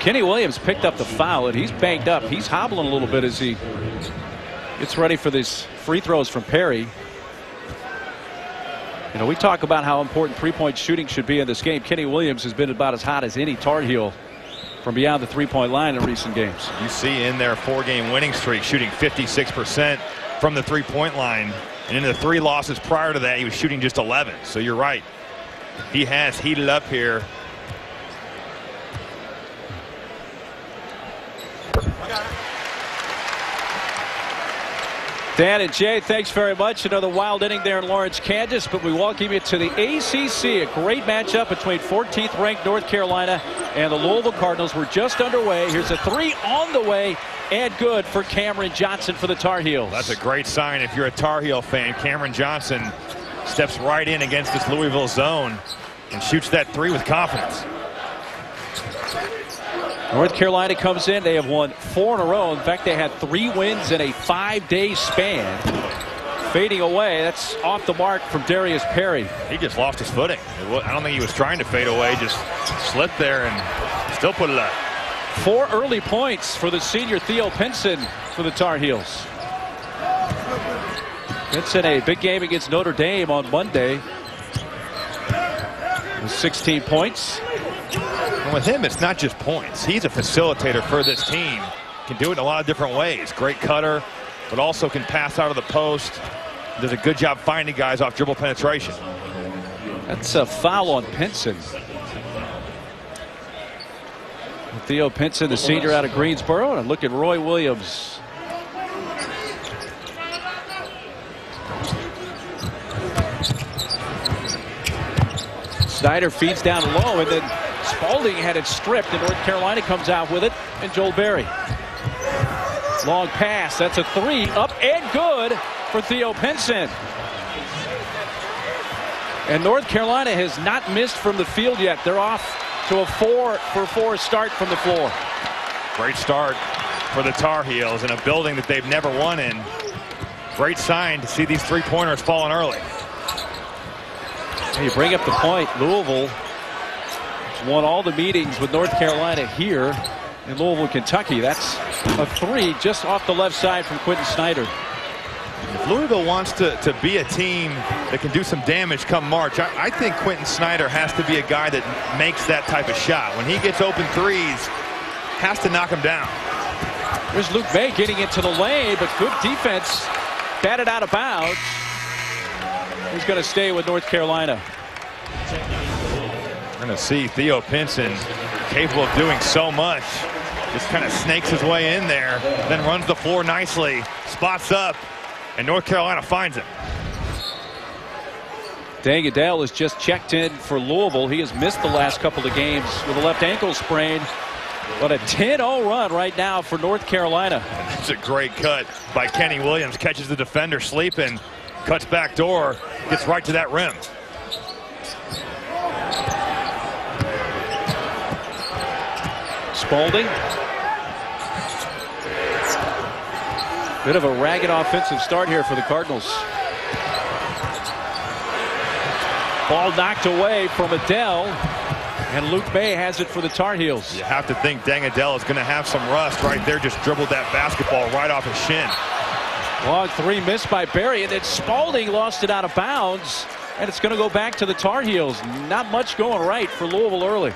Kenny Williams picked up the foul, and he's banged up. He's hobbling a little bit as he gets ready for these free throws from Perry. You know, we talk about how important three-point shooting should be in this game. Kenny Williams has been about as hot as any Tar Heel from beyond the three-point line in recent games. You see in their 4-game winning streak, shooting 56% from the three-point line. And in the 3 losses prior to that, he was shooting just 11. So you're right. He has heated up here. Dan and Jay, thanks very much. Another wild inning there in Lawrence, Kansas, but we welcome you to the ACC. A great matchup between 14th ranked North Carolina and the Louisville Cardinals. We're just underway. Here's a 3 on the way and good for Cameron Johnson for the Tar Heels. That's a great sign if you're a Tar Heel fan. Cameron Johnson steps right in against this Louisville zone and shoots that 3 with confidence. North Carolina comes in. They have won 4 in a row. In fact, they had 3 wins in a 5-day span. Fading away. That's off the mark from Darius Perry. He just lost his footing. I don't think he was trying to fade away. Just slipped there and still put it up. 4 early points for the senior Theo Pinson for the Tar Heels. Pinson, a big game against Notre Dame on Monday. With 16 points. And with him, it's not just points. He's a facilitator for this team. Can do it in a lot of different ways. Great cutter, but also can pass out of the post. Does a good job finding guys off dribble penetration. That's a foul on Pinson. Theo Pinson, the senior out of Greensboro. And look at Roy Williams. Snyder feeds down low, and then Spalding had it stripped, and North Carolina comes out with it, and Joel Berry. Long pass. That's a 3 up and good for Theo Pinson. And North Carolina has not missed from the field yet. They're off to a 4-for-4 start from the floor. Great start for the Tar Heels in a building that they've never won in. Great sign to see these 3-pointers falling early. You bring up the point. Louisville won all the meetings with North Carolina here in Louisville, Kentucky. That's a 3 just off the left side from Quentin Snyder. If Louisville wants to be a team that can do some damage come March, I think Quentin Snyder has to be a guy that makes that type of shot. When he gets open threes, has to knock him down. There's Luke May getting into the lane, but good defense. Batted out of bounds. He's going to stay with North Carolina. We're going to see Theo Pinson capable of doing so much. Just kind of snakes his way in there, then runs the floor nicely, spots up, and North Carolina finds him. Dan Goodell has just checked in for Louisville. He has missed the last couple of games with a left ankle sprain. But a 10-0 run right now for North Carolina. That's a great cut by Kenny Williams. Catches the defender sleeping, cuts back door, gets right to that rim. Spalding. Bit of a ragged offensive start here for the Cardinals. Ball knocked away from Adele, and Luke May has it for the Tar Heels. You have to think Deng Adele is going to have some rust right there. Just dribbled that basketball right off his shin. Long 3 missed by Berry, and then Spalding lost it out of bounds, and it's going to go back to the Tar Heels. Not much going right for Louisville early.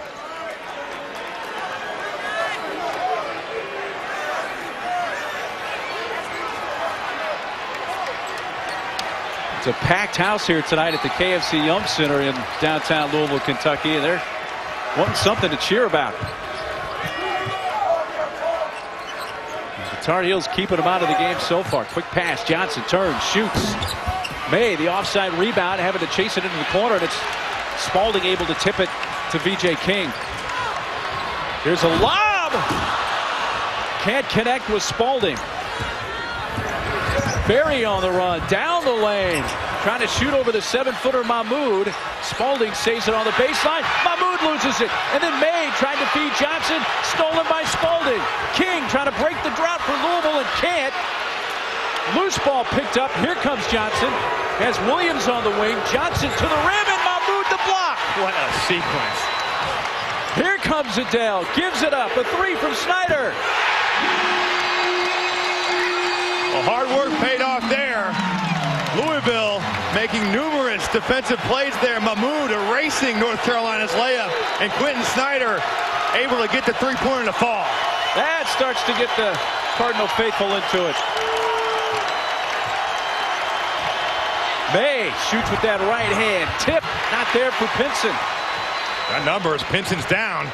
It's a packed house here tonight at the KFC Yum Center in downtown Louisville, Kentucky, and they're wanting something to cheer about. The Tar Heels keeping them out of the game so far. Quick pass. Johnson turns, shoots. May, the offside rebound, having to chase it into the corner, and it's Spalding able to tip it to VJ King. Here's a lob. Can't connect with Spalding. Berry on the run, down the lane, trying to shoot over the 7-footer Mahmoud. Spalding saves it on the baseline. Mahmoud loses it, and then May trying to feed Johnson, stolen by Spalding. King trying to break the drought for Louisville and can't. Loose ball picked up. Here comes Johnson. Has Williams on the wing. Johnson to the rim, and Mahmoud the block. What a sequence. Here comes comes Adele, gives it up, a three from Snyder. Well, hard work paid off there. Louisville making numerous defensive plays there. Mahmoud erasing North Carolina's layup, and Quentin Snyder able to get the three-pointer to fall. That starts to get the Cardinal faithful into it. May shoots with that right hand. Tip not there for Pinson. That number is Pinson's down.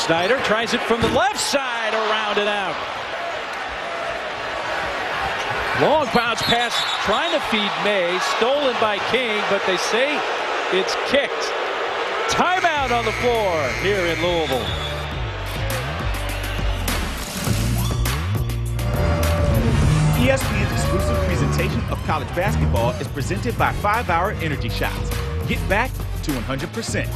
Snyder tries it from the left side, around and out. Long bounce pass trying to feed May. Stolen by King, but they say it's kicked. Timeout on the floor here in Louisville. ESPN's exclusive presentation of college basketball is presented by 5-Hour Energy Shots. Get back to 100%.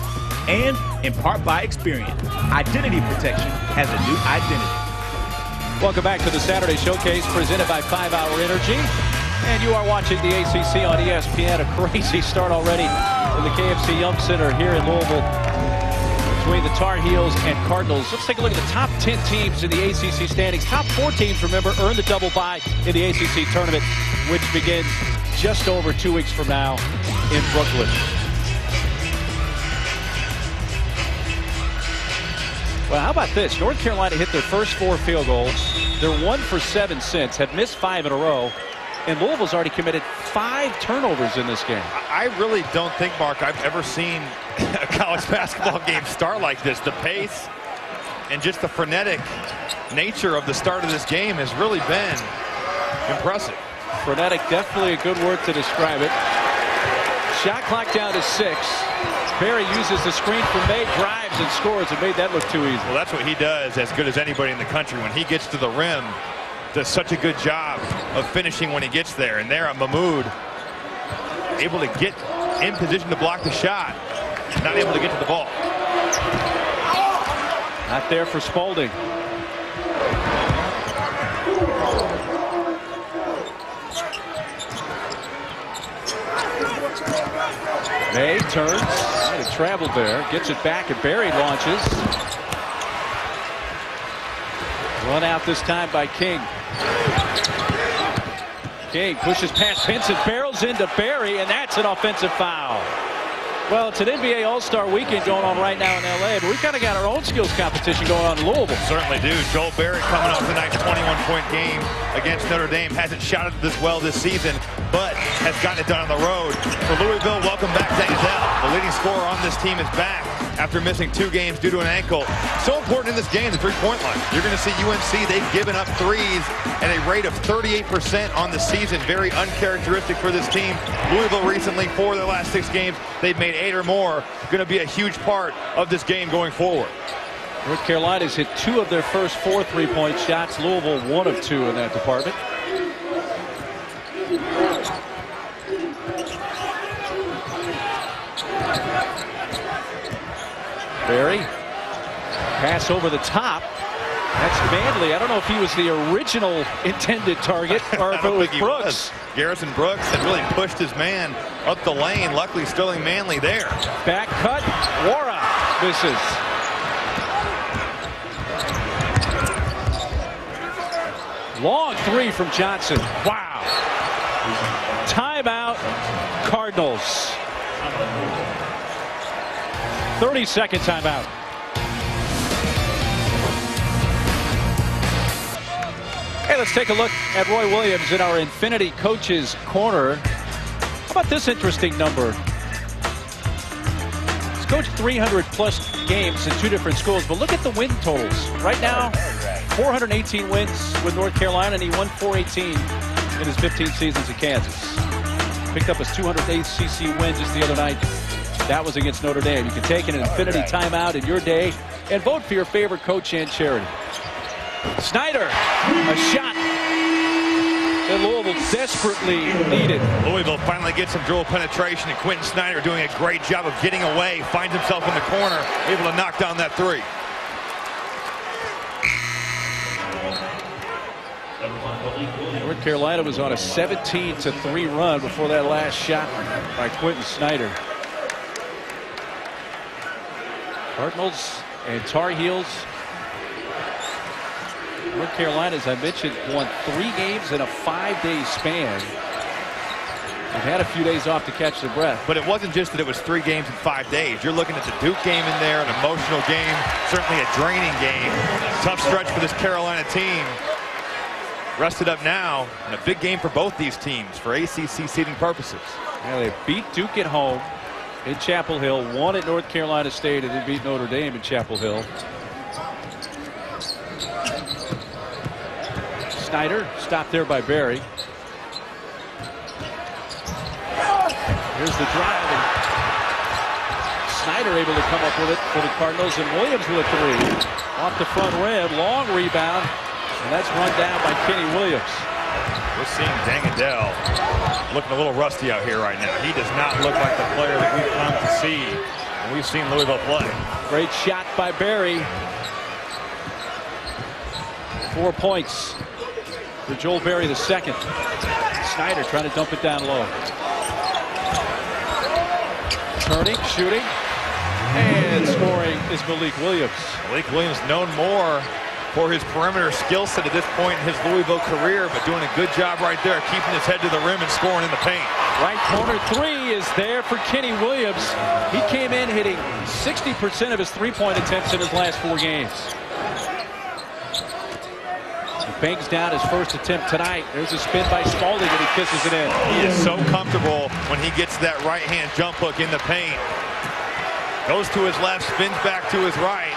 And in part by Experian. Identity protection has a new identity. Welcome back to the Saturday Showcase presented by 5-Hour Energy. And you are watching the ACC on ESPN. A crazy start already in the KFC Yum Center here in Louisville between the Tar Heels and Cardinals. Let's take a look at the top 10 teams in the ACC standings. Top 4 teams, remember, earn the double bye in the ACC tournament, which begins just over 2 weeks from now in Brooklyn. Well, how about this? North Carolina hit their first 4 field goals. They're 1 for 7 since, have missed 5 in a row. And Louisville's already committed 5 turnovers in this game. I really don't think, Mark, I've ever seen a college basketball game start like this. The pace and just the frenetic nature of the start of this game has really been impressive. Frenetic, definitely a good word to describe it. Shot clock down to 6. Barry uses the screen from May, drives and scores, and made that look too easy. Well, that's what he does as good as anybody in the country. When he gets to the rim, does such a good job of finishing when he gets there. And there, Mahmoud able to get in position to block the shot, not able to get to the ball. Not there for Spalding. May turns, might have traveled there, gets it back, and Barry launches. Run out this time by King. King pushes past Pinson, barrels into Barry, and that's an offensive foul. Well, it's an NBA All-Star weekend going on right now in L.A., but we've kind of got our own skills competition going on in Louisville. Certainly do. Joel Barrett coming off tonight's 21-point game against Notre Dame. Hasn't shot it this well this season, but has gotten it done on the road. For Louisville, welcome back to Adele. The leading scorer on this team is back after missing 2 games due to an ankle. So important in this game, the three-point line. You're going to see UNC, they've given up threes at a rate of 38% on the season. Very uncharacteristic for this team. Louisville recently, 4 of their last 6 games, they've made 8 or more. Going to be a huge part of this game going forward. North Carolina's hit 2 of their first 4 3-point shots. Louisville 1 of 2 in that department. Barry, pass over the top. That's Manley. I don't know if he was the original intended target or if it was Brooks. Garrison Brooks had really pushed his man up the lane. Luckily, Sterling Manley there. Back cut. Wara misses. Long 3 from Johnson. Wow. Timeout, Cardinals. 30-second timeout. Hey, let's take a look at Roy Williams in our Infinity Coaches Corner. How about this interesting number? He's coached 300-plus games in 2 different schools, but look at the win totals. Right now, 418 wins with North Carolina, and he won 418 in his 15 seasons at Kansas. Picked up his 200th ACC win just the other night. That was against Notre Dame. You can take an Infinity timeout in your day and vote for your favorite coach and charity. Snyder, a shot that Louisville desperately needed. Louisville finally gets some dribble penetration, and Quentin Snyder doing a great job of getting away, finds himself in the corner, able to knock down that 3. North Carolina was on a 17-3 run before that last shot by Quentin Snyder. Cardinals And Tar Heels, North Carolina, as I mentioned, won 3 games in a 5-day span. They've had a few days off to catch their breath. But it wasn't just that it was 3 games in 5 days. You're looking at the Duke game in there, an emotional game, certainly a draining game. Tough stretch for this Carolina team. Rested up now, and a big game for both these teams for ACC seeding purposes. Yeah, they beat Duke at home in Chapel Hill, won at North Carolina State, and then beat Notre Dame in Chapel Hill. Snyder stopped there by Barry. Here's the drive, and Snyder able to come up with it for the Cardinals, and Williams with a 3 off the front rim. Long rebound, and that's run down by Kenny Williams. We're seeing Dangadell looking a little rusty out here right now. He does not look like the player that we've come to see when we've seen Louisville play. Great shot by Barry. 4 points for Joel Barry the second. Snyder trying to dump it down low. Turning, shooting, and scoring is Malik Williams. Malik Williams known more for his perimeter skill set at this point in his Louisville career, but doing a good job right there, keeping his head to the rim and scoring in the paint. Right corner 3 is there for Kenny Williams. He came in hitting 60% of his 3-point attempts in his last 4 games. He bangs down his first attempt tonight. There's a spin by Spalding, and he kisses it in. He is so comfortable when he gets that right-hand jump hook in the paint. Goes to his left, spins back to his right.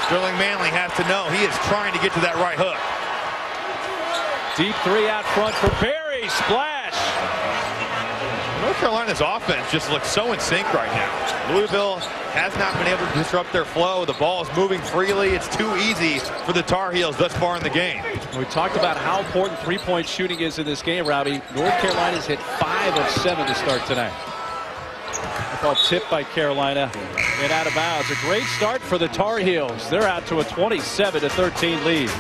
Sterling Manley has to know he is trying to get to that right hook. Deep 3 out front for Barry. Splash. North Carolina's offense just looks so in sync right now. Louisville has not been able to disrupt their flow. The ball is moving freely. It's too easy for the Tar Heels thus far in the game. We talked about how important 3-point shooting is in this game, Robbie. North Carolina's hit 5 of 7 to start tonight. A ball tipped by Carolina and out of bounds. A great start for the Tar Heels. They're out to a 27-13 lead.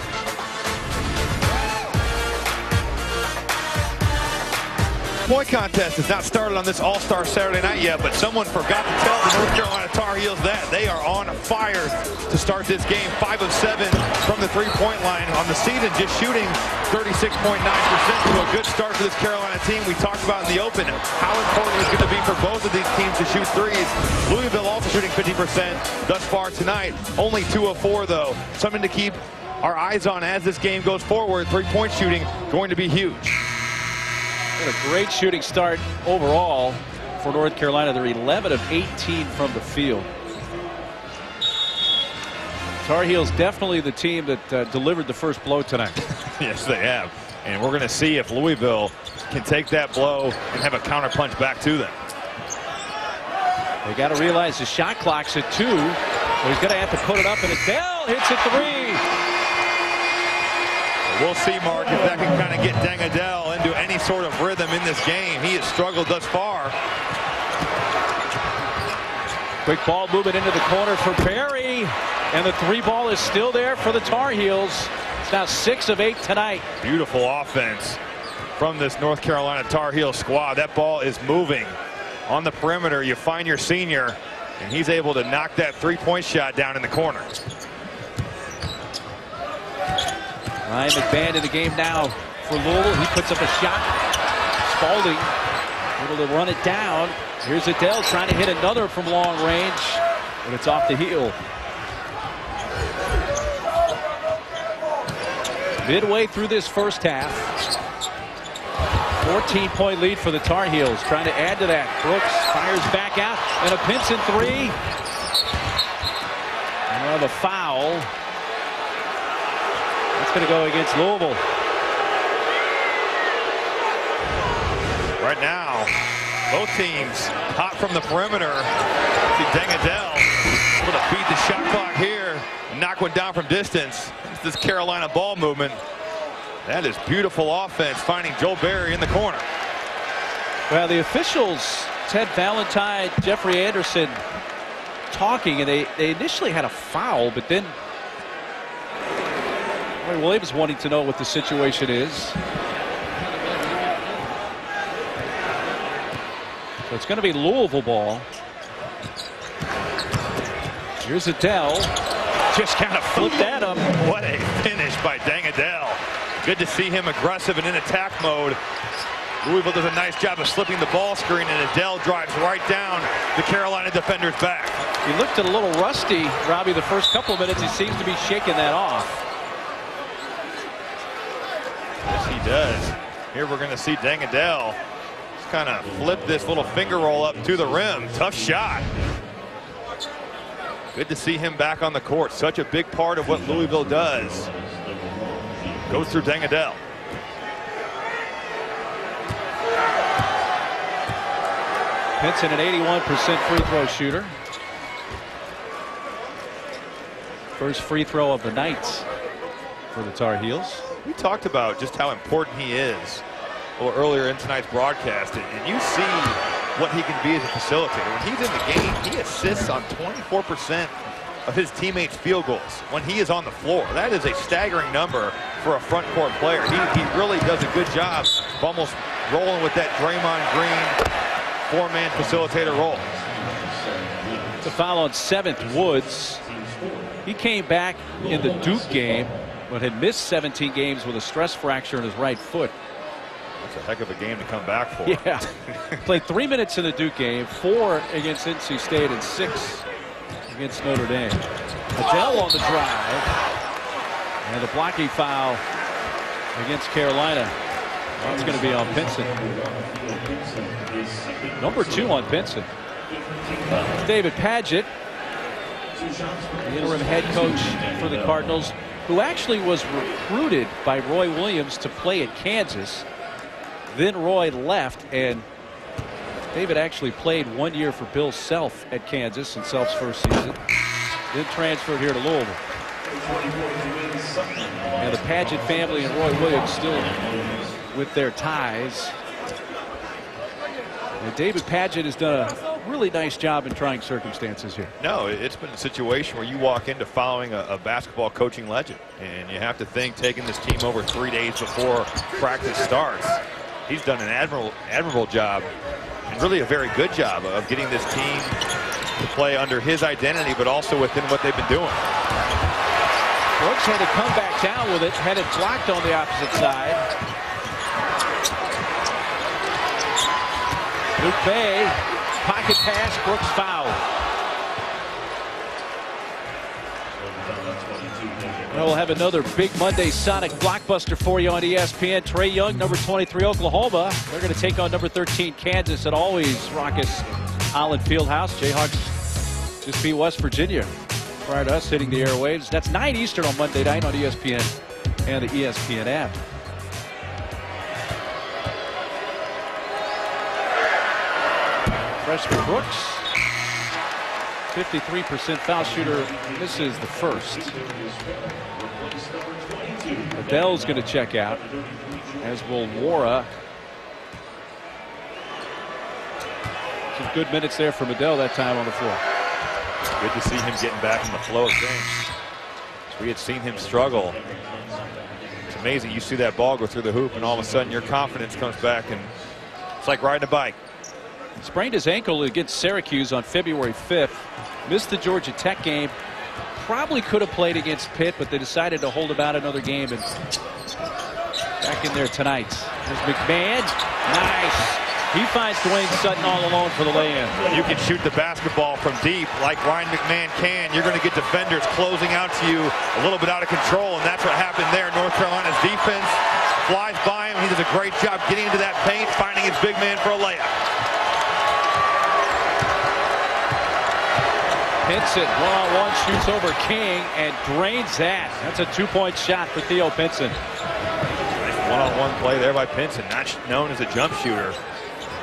Point contest has not started on this All-Star Saturday night yet, but someone forgot to tell the North Carolina Tar Heels that they are on fire to start this game. 5 of 7 from the 3-point line on the season, just shooting 36.9%. So a good start for this Carolina team. We talked about in the open how important it's going to be for both of these teams to shoot threes. Louisville also shooting 50% thus far tonight. Only 2 of 4 though. Something to keep our eyes on as this game goes forward. 3-point shooting going to be huge. A great shooting start overall for North Carolina. They're 11 of 18 from the field. Tar Heels definitely the team that delivered the first blow tonight. Yes, they have. And we're going to see if Louisville can take that blow and have a counterpunch back to them. They got to realize the shot clock's at 2. So he's going to have to put it up, and Adele hits a 3. We'll see, Mark, if that can kind of get Dangadell into any sort of rhythm in this game. He has struggled thus far. Quick ball movement into the corner for Barry. And the 3 ball is still there for the Tar Heels. It's now 6 of 8 tonight. Beautiful offense from this North Carolina Tar Heel squad. That ball is moving on the perimeter. You find your senior, and he's able to knock that 3-point shot down in the corner. Ryan McBand in the game now for Louisville. He puts up a shot. Spalding able to run it down. Here's Adele trying to hit another from long range, but it's off the heel. Midway through this first half, 14-point lead for the Tar Heels. Trying to add to that. Brooks fires back out, and a Pinson 3. And the foul. That's going to go against Louisville. Right now, both teams hot from the perimeter. See Dangadell able to beat the shot clock here and knock one down from distance. It's this Carolina ball movement. That is beautiful offense, finding Joel Barry in the corner. Well, the officials, Ted Valentine, Jeffrey Anderson, talking, and they initially had a foul, but then Roy Williams wanting to know what the situation is. So it's going to be Louisville ball. Here's Adele. Just kind of flipped at him. What a finish by Adele. Good to see him aggressive and in attack mode. Louisville does a nice job of slipping the ball screen, and Adele drives right down the Carolina defender's back. He looked a little rusty, Robbie, the first couple of minutes. He seems to be shaking that off. Yes, he does. Here we're going to see Adele just kind of flip this little finger roll up to the rim. Tough shot. Good to see him back on the court. Such a big part of what Louisville does. Goes through Adele. Pinson, an 81% free throw shooter. First free throw of the night for the Tar Heels. We talked about just how important he is earlier in tonight's broadcast, and you see what he can be as a facilitator. When he's in the game, he assists on 24% of his teammates' field goals when he is on the floor. That is a staggering number for a front court player. He really does a good job of almost rolling with that Draymond Green four-man facilitator role. The foul on 7th, Woods. He came back in the Duke game, but had missed 17 games with a stress fracture in his right foot. That's a heck of a game to come back for. Yeah. Played 3 minutes in the Duke game, 4 against NC State, and 6 against Notre Dame. Adele on the drive. And the blocking foul against Carolina. That's going to be on Pinson. Number 2 on Pinson. David Padgett, the interim head coach for the Cardinals, who actually was recruited by Roy Williams to play at Kansas. Then Roy left, and David actually played 1 year for Bill Self at Kansas in Self's first season. Then transferred here to Louisville. And the Padgett family and Roy Williams still with their ties. And David Padgett has done a really nice job in trying circumstances here. No, it's been a situation where you walk into following a basketball coaching legend, and you have to think taking this team over 3 days before practice starts. He's done an admirable job, and really a very good job of getting this team to play under his identity, but also within what they've been doing. Brooks had to come back down with it, had it blocked on the opposite side. Luke Bay, pocket pass, Brooks foul. We'll have another big Monday Sonic blockbuster for you on ESPN. Trae Young, number 23, Oklahoma. They're going to take on number 13, Kansas, at always raucous Holland Fieldhouse. Jayhawks just beat West Virginia prior to us hitting the airwaves. That's 9 Eastern on Monday night on ESPN and the ESPN app. Freshman Brooks, 53% foul shooter. This is the first. Adele's going to check out, as will Wara. Some good minutes there from Adele that time on the floor. Good to see him getting back in the flow of things. We had seen him struggle. It's amazing. You see that ball go through the hoop, and all of a sudden your confidence comes back, and it's like riding a bike. Sprained his ankle against Syracuse on February 5th. Missed the Georgia Tech game. Probably could have played against Pitt, but they decided to hold him out another game, and back in there tonight. There's McMahon. Nice. He finds Dwayne Sutton all alone for the lay-in. You can shoot the basketball from deep like Ryan McMahon can. You're going to get defenders closing out to you a little bit out of control, and that's what happened there. North Carolina's defense flies by him. He does a great job getting into that paint, finding his big man for a layup. Pinson one-on-one shoots over King and drains that. That's a two-point shot for Theo Pinson. Nice one-on-one play there by Pinson, not known as a jump shooter.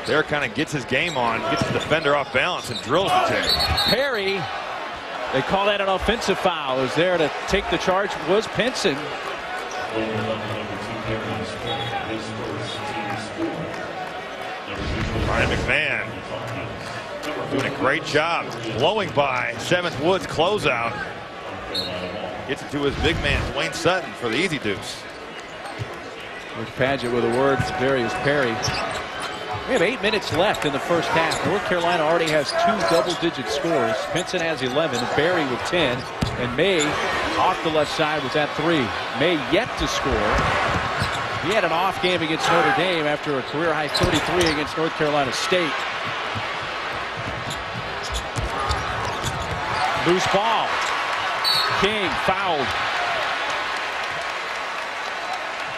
There kind of gets his game on, gets the defender off balance, and drills the Terry. Perry, they call that an offensive foul. Who's there to take the charge was Pinson. Ryan McMahon doing a great job blowing by 7th Woods closeout. Gets it to his big man, Dwayne Sutton, for the easy deuce. With Padgett with a word for Darius Perry. We have 8 minutes left in the first half. North Carolina already has 2 double-digit scores. Pinson has 11, Barry with 10, and May off the left side with that 3. May yet to score. He had an off game against Notre Dame after a career-high 33 against North Carolina State. Loose ball. King fouled.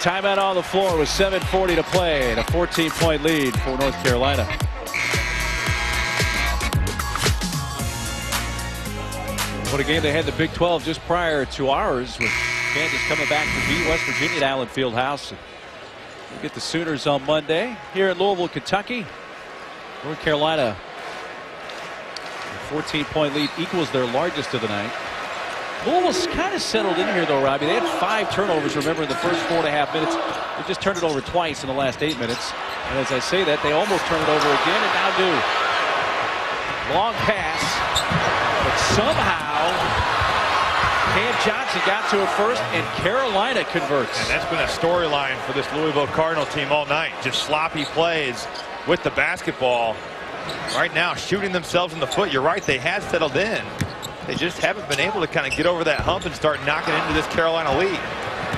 Timeout on the floor with 7:40 to play and a 14-point lead for North Carolina. What a game they had in the Big 12 just prior to ours, with Kansas coming back to beat West Virginia at Allen Fieldhouse. We'll get the Sooners on Monday here in Louisville, Kentucky. North Carolina, a 14-point lead, equals their largest of the night. Louisville's kind of settled in here, though, Robbie. They had 5 turnovers, remember, in the first 4.5 minutes. They just turned it over twice in the last 8 minutes. And as I say that, they almost turn it over again, and now do. Long pass, but somehow Cam Johnson got to it first, and Carolina converts. And that's been a storyline for this Louisville Cardinal team all night. Just sloppy plays with the basketball. Right now, shooting themselves in the foot. You're right, they had settled in. They just haven't been able to kind of get over that hump and start knocking into this Carolina lead.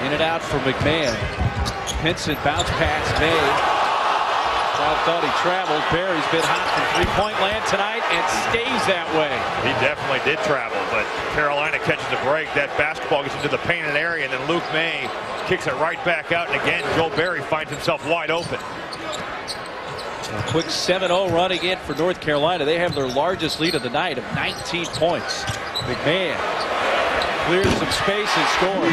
In and out for McMahon. Pinson bounce pass. May. Crowd thought he traveled. Barry's been hot from three-point land tonight and stays that way. He definitely did travel, but Carolina catches a break. That basketball gets into the painted area, and then Luke May kicks it right back out. And again, Joel Barry finds himself wide open. A quick 7-0 run again for North Carolina. They have their largest lead of the night of 19 points. McMahon clears some space and scores.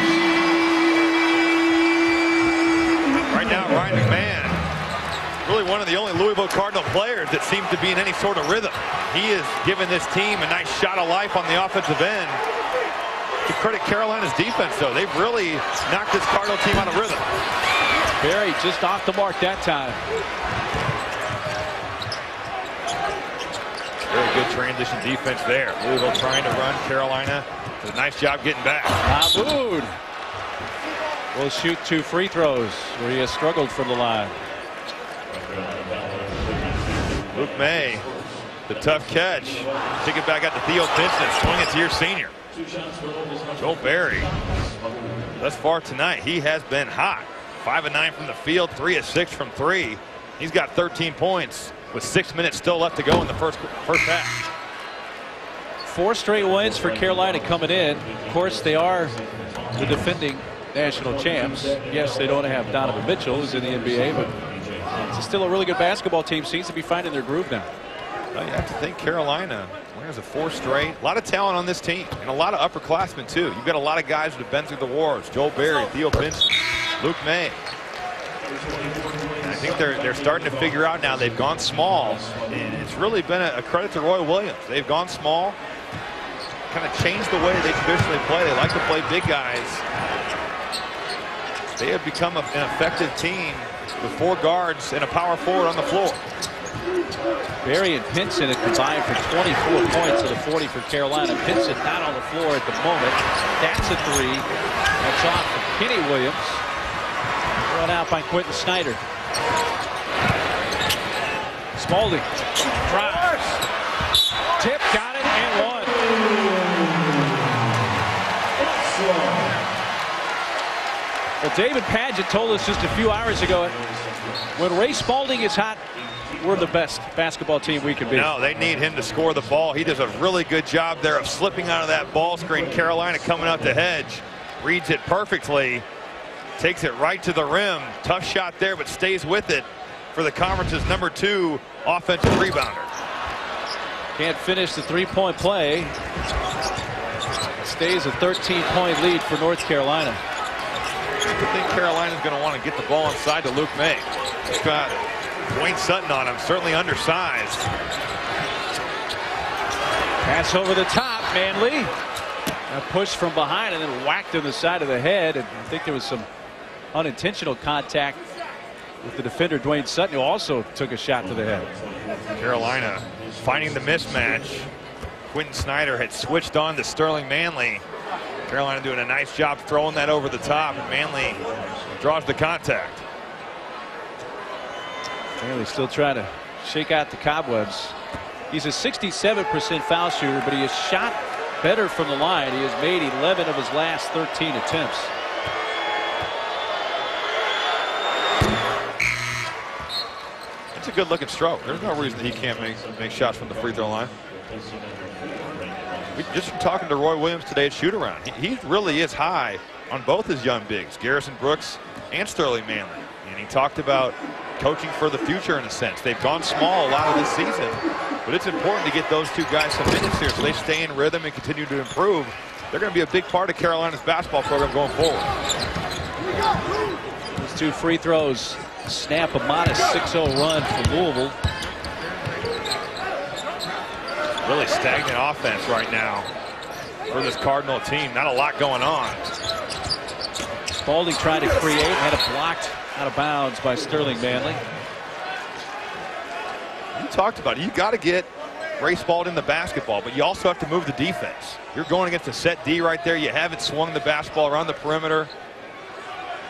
Right now, Ryan McMahon, really one of the only Louisville Cardinal players that seems to be in any sort of rhythm. He has given this team a nice shot of life on the offensive end. To credit Carolina's defense, though, they've really knocked this Cardinal team out of rhythm. Barry just off the mark that time. Very good transition defense there. Louisville trying to run. Carolina does a nice job getting back. Mahmoud will shoot 2 free throws where he has struggled from the line. Luke May, the tough catch. Kick it back out to Theo Pinson. Swing it to your senior. Joel Barry, thus far tonight, he has been hot. 5 of 9 from the field, 3 of 6 from 3. He's got 13 points. With 6 minutes still left to go in the first half. 4 straight wins for Carolina coming in. Of course, they are the defending national champs. Yes, they don't have Donovan Mitchell, who's in the NBA, but it's still a really good basketball team. Seems to be finding their groove now. Well, you have to think Carolina wins a 4 straight. A lot of talent on this team, and a lot of upperclassmen, too. You've got a lot of guys that have been through the wars. Joel Barry, Theo Pinson, Luke May. And I think they're starting to figure out now they've gone small, and it's really been a credit to Roy Williams. They've gone small, kind of changed the way they traditionally play. They like to play big guys. They have become an effective team with 4 guards and a power forward on the floor. Barry and Pinson have combined for 24 points of the 40 for Carolina. Pinson not on the floor at the moment. That's a 3. That's off for Kenny Williams. Run out by Quentin Snyder. Spalding drives. Tip, got it, and 1. Well, David Padgett told us just a few hours ago, when Ray Spalding is hot, we're the best basketball team we can be. No, they need him to score the ball. He does a really good job there of slipping out of that ball screen. Carolina coming out the hedge. Reads it perfectly. Takes it right to the rim. Tough shot there, but stays with it for the conference's #2 offensive rebounder. Can't finish the 3-point play. Stays a 13-point lead for North Carolina. I think Carolina's going to want to get the ball inside to Luke May. He's got Dwayne Sutton on him, certainly undersized. Pass over the top, Manley. A push from behind and then whacked in the side of the head. And I think there was some unintentional contact with the defender, Dwayne Sutton, who also took a shot to the head. Carolina finding the mismatch. Quentin Snyder had switched on to Sterling Manley. Carolina doing a nice job throwing that over the top, and Manley draws the contact. Bailey still trying to shake out the cobwebs. He's a 67% foul shooter, but he has shot better from the line. He has made 11 of his last 13 attempts. It's a good looking stroke. There's no reason he can't make shots from the free throw line. We just talking to Roy Williams today at shoot around. He really is high on both his young bigs, Garrison Brooks and Sterling Manley. And he talked about coaching for the future in a sense. They've gone small a lot of this season, but it's important to get those two guys some minutes here so they stay in rhythm and continue to improve. They're going to be a big part of Carolina's basketball program going forward. These two free throws snap a modest 6-0 run for Louisville. Really stagnant offense right now for this Cardinal team. Not a lot going on. Spalding tried to create, had it blocked out of bounds by Sterling Manley. You talked about it. You got to get Ray Spalding the basketball, but you also have to move the defense. You're going against a set D right there. You haven't swung the basketball around the perimeter.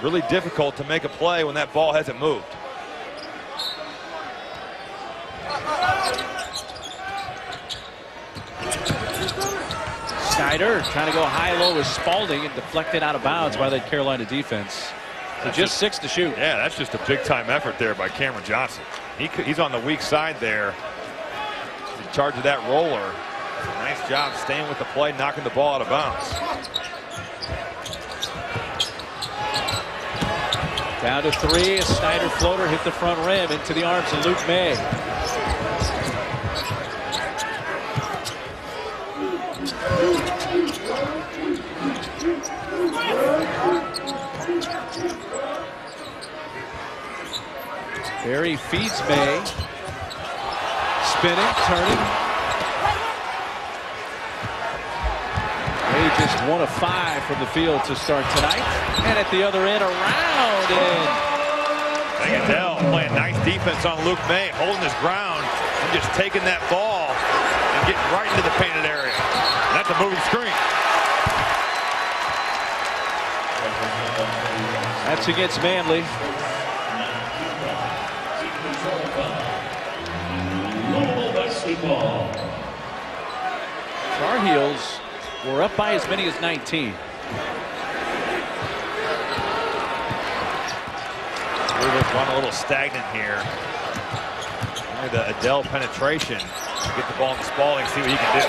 Really difficult to make a play when that ball hasn't moved. Snyder trying to go high-low with Spalding and deflected out of bounds by that Carolina defense. So just 6 to shoot. Yeah, that's just a big-time effort there by Cameron Johnson. He's on the weak side there. In charge of that roller. Nice job staying with the play, knocking the ball out of bounds. Down to 3. A Snyder floater hit the front rim into the arms of Luke May. Barry feeds May. Spinning, turning. May just 1 of 5 from the field to start tonight. And at the other end, around and Adele playing nice defense on Luke May, holding his ground and just taking that ball and getting right into the painted area. That's a moving screen. That's against Manley. Tar Heels were up by as many as 19. Louisville's gone a little stagnant here. Only the Adele penetration. Get the ball to Spalding, see what he can do.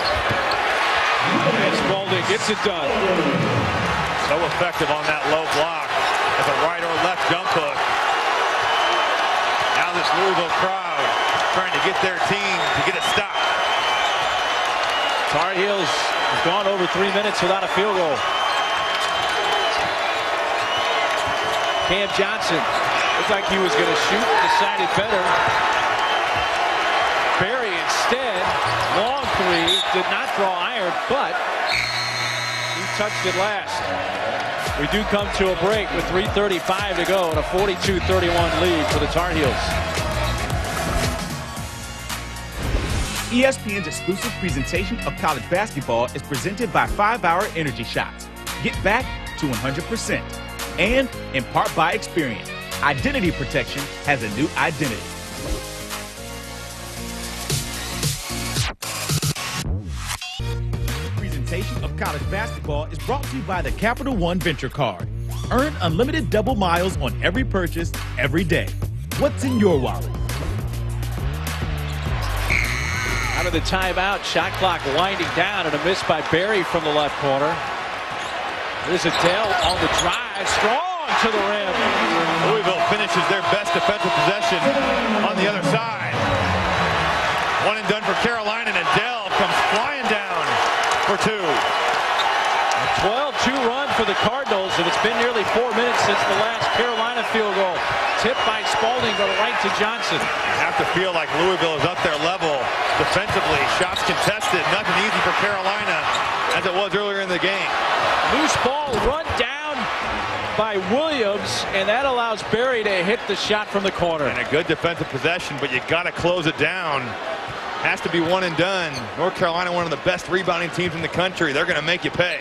And Spalding gets it done. So effective on that low block as a right or left jump hook. Now this Louisville crowd trying to get their team to get a stop. Tar Heels have gone over 3 minutes without a field goal. Cam Johnson looked like he was going to shoot, decided better. Barry instead, long 3, did not draw iron, but he touched it last. We do come to a break with 3:35 to go and a 42-31 lead for the Tar Heels. ESPN's exclusive presentation of college basketball is presented by 5-Hour Energy Shots. Get back to 100%. And in part by Experian. Identity protection has a new identity. The presentation of college basketball is brought to you by the Capital One Venture Card. Earn unlimited double miles on every purchase, every day. What's in your wallet? Out of the timeout, shot clock winding down, and a miss by Barry from the left corner. There's Adele on the drive, strong to the rim. Louisville finishes their best defensive possession on the other side. One and done for Carolina, and Adele comes flying down for 2. A 12-2 run for the Cardinals, and it's been nearly 4 minutes since the last Carolina field goal. Tipped by Spalding, but right to Johnson. You have to feel like Louisville is up their level defensively. Shots contested, nothing easy for Carolina as it was earlier in the game. Loose ball run down by Williams, and that allows Barry to hit the shot from the corner. And a good defensive possession, but you got to close it down. Has to be one and done. North Carolina, one of the best rebounding teams in the country. They're going to make you pay.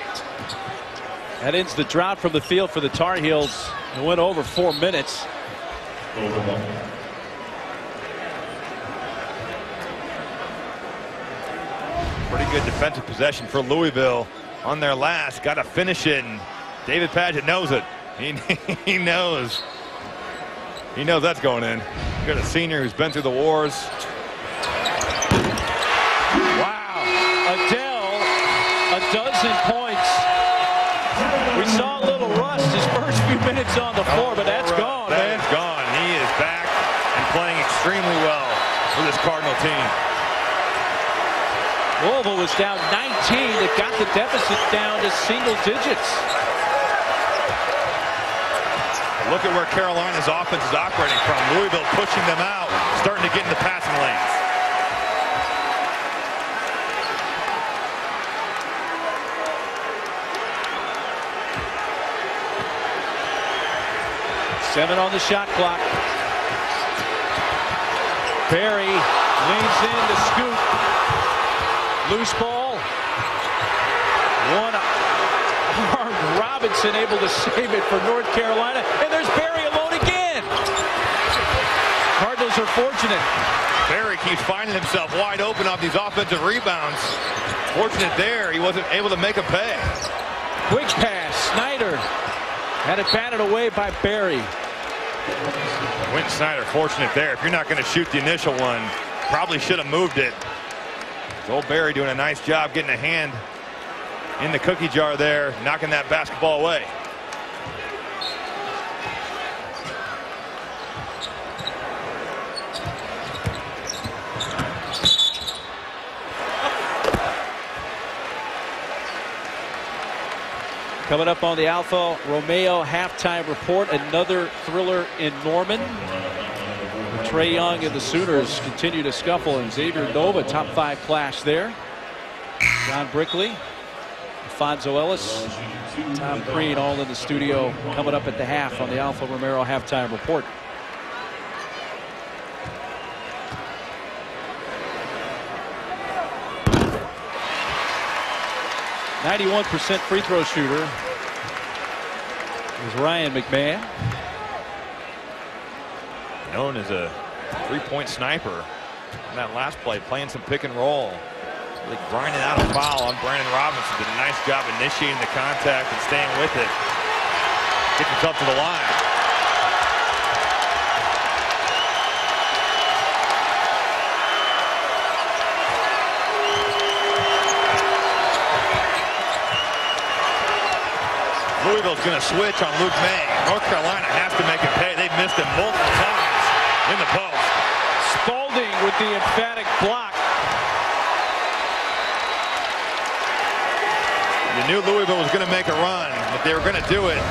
That ends the drought from the field for the Tar Heels. It went over 4 minutes. good defensive possession for Louisville on their last. Got to finish it. And David Padgett knows it. He knows. He knows that's going in. You got a senior who's been through the wars. Wow. Adele, a dozen points. We saw a little rust his first few minutes on the floor, but that's gone, man. That is gone. He is back and playing extremely well for this Cardinal team. Louisville was down 19. That got the deficit down to single digits. Look at where Carolina's offense is operating from. Louisville pushing them out, starting to get in the passing lanes. Seven on the shot clock. Barry leans in to scoop. Loose ball. One armed Robinson able to save it for North Carolina. And there's Barry alone again. Cardinals are fortunate. Barry keeps finding himself wide open off these offensive rebounds. Fortunate there, he wasn't able to make a pay. Quick pass. Snyder had it batted away by Barry. Quentin Snyder fortunate there. If you're not going to shoot the initial one, probably should have moved it. Joel Barry doing a nice job getting a hand in the cookie jar there, knocking that basketball away. Coming up on the Alfa Romeo halftime report, another thriller in Norman. Trae Young and the Sooners continue to scuffle, and Xavier Nova, top 5 clash there. John Brickley, Alfonso Ellis, Tom Crean all in the studio coming up at the half on the Alfa Romeo halftime report. .91% free throw shooter is Ryan McMahon. Known as a three-point sniper. On that last play, playing some pick and roll. Really grinding out a foul on Brandon Robinson. Did a nice job initiating the contact and staying with it. Gets himself to the line. Louisville's going to switch on Luke May. North Carolina has to make it pay. They've missed him multiple times in the post. Spalding with the emphatic block. You knew Louisville was going to make a run, but they were going to do it.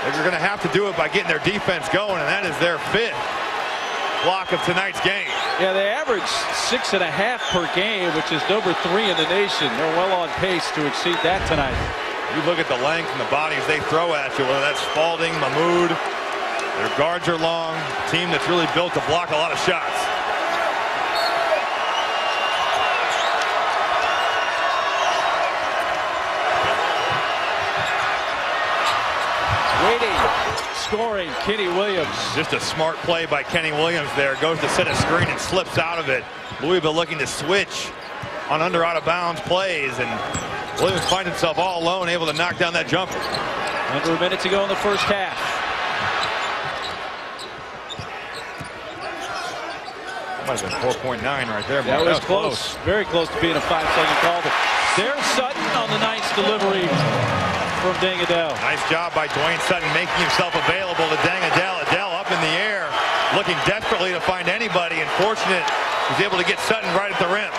They were going to have to do it by getting their defense going, and that is their 5th block of tonight's game. Yeah, they average 6.5 per game, which is number 3 in the nation. They're well on pace to exceed that tonight. You look at the length and the bodies they throw at you, whether that's Spalding, Mahmoud. Their guards are long. A team that's really built to block a lot of shots. Waiting, scoring, Kenny Williams. Just a smart play by Kenny Williams there. Goes to set a screen and slips out of it. Louisville looking to switch on under out of bounds plays, and Williams finds himself all alone, able to knock down that jumper. Under a minute to go in the first half. Might have been 4.9 right there. That was close. Very close to being a 5-second call. But there's Sutton on the nice delivery from Deng Adel. Nice job by Dwayne Sutton making himself available to Deng Adel. Adel up in the air, looking desperately to find anybody, and fortunate he's able to get Sutton right at the rim.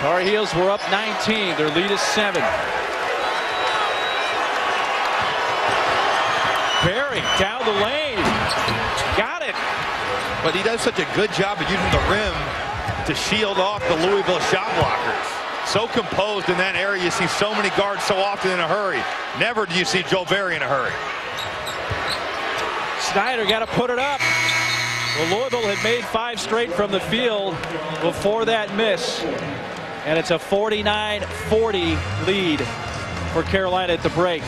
Tar Heels were up 19. Their lead is 7. Barry down the lane. Got it. But he does such a good job of using the rim to shield off the Louisville shot blockers. So composed in that area. You see so many guards so often in a hurry. Never do you see Joe Barry in a hurry. Snyder got to put it up. Well, Louisville had made 5 straight from the field before that miss. And it's a 49-40 lead for Carolina at the break.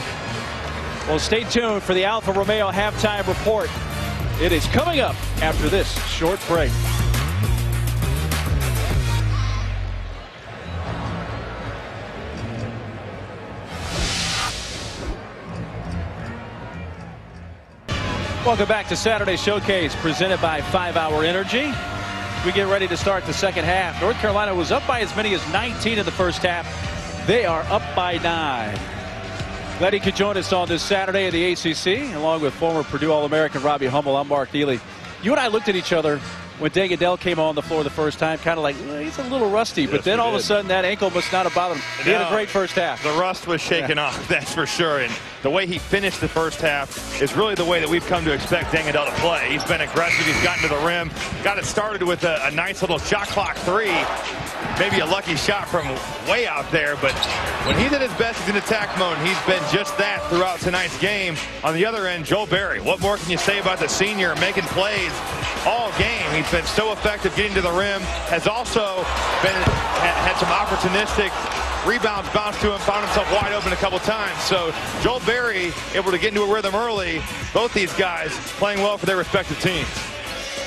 Well, stay tuned for the Alfa Romeo halftime report It is coming up after this short break. Welcome back to Saturday Showcase, presented by 5 Hour Energy. We get ready to start the second half. North Carolina was up by as many as 19 in the first half. They are up by 9. Glad he could join us on this Saturday at the ACC, along with former Purdue All-American Robbie Hummel. I'm Mark Neely. You and I looked at each other when Deng Adel came on the floor the first time, kind of like, well, he's a little rusty. But then all of a sudden, that ankle must not have bothered him. He had a great first half. The rust was shaken off, that's for sure. And the way he finished the first half is really the way that we've come to expect Deng Adel to play. He's been aggressive. He's gotten to the rim. Got it started with a nice little shot clock three. Maybe a lucky shot from way out there. But when he's at his best, he's in attack mode. He's been just that throughout tonight's game. On the other end, Joel Berry. What more can you say about the senior making plays all game? He's been so effective getting to the rim. Has also had some opportunistic rebounds bounce to him, found himself wide open a couple times. So Joel Berry able to get into a rhythm early. Both these guys playing well for their respective teams.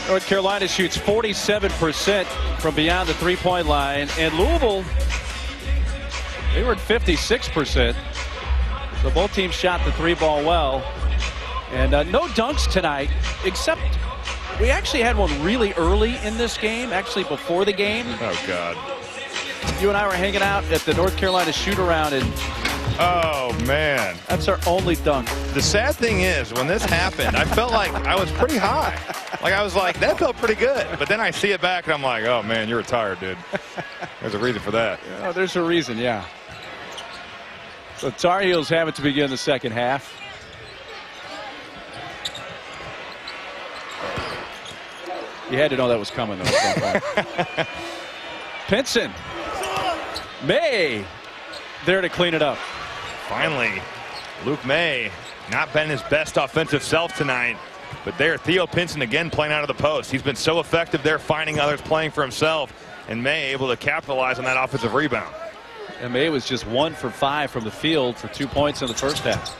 North Carolina shoots 47% from beyond the three-point line, and Louisville, they were at 56%. So both teams shot the three ball well. And no dunks tonight, except we actually had one really early in this game, actually before the game. Oh, God. You and I were hanging out at the North Carolina shoot-around, and oh, man. that's our only dunk. The sad thing is, when this happened, I felt like I was pretty high. Like, I was like, that felt pretty good. But then I see it back, and I'm like, oh, man, you're retired, dude. There's a reason for that. Oh, there's a reason, yeah. So Tar Heels have it to begin the second half. You had to know that was coming, though, at some point. Pinson. May there to clean it up. Finally, Luke May not been his best offensive self tonight, but there Theo Pinson again playing out of the post. He's been so effective there, finding others, playing for himself, and May able to capitalize on that offensive rebound. And May was just 1 for 5 from the field for 2 points in the first half.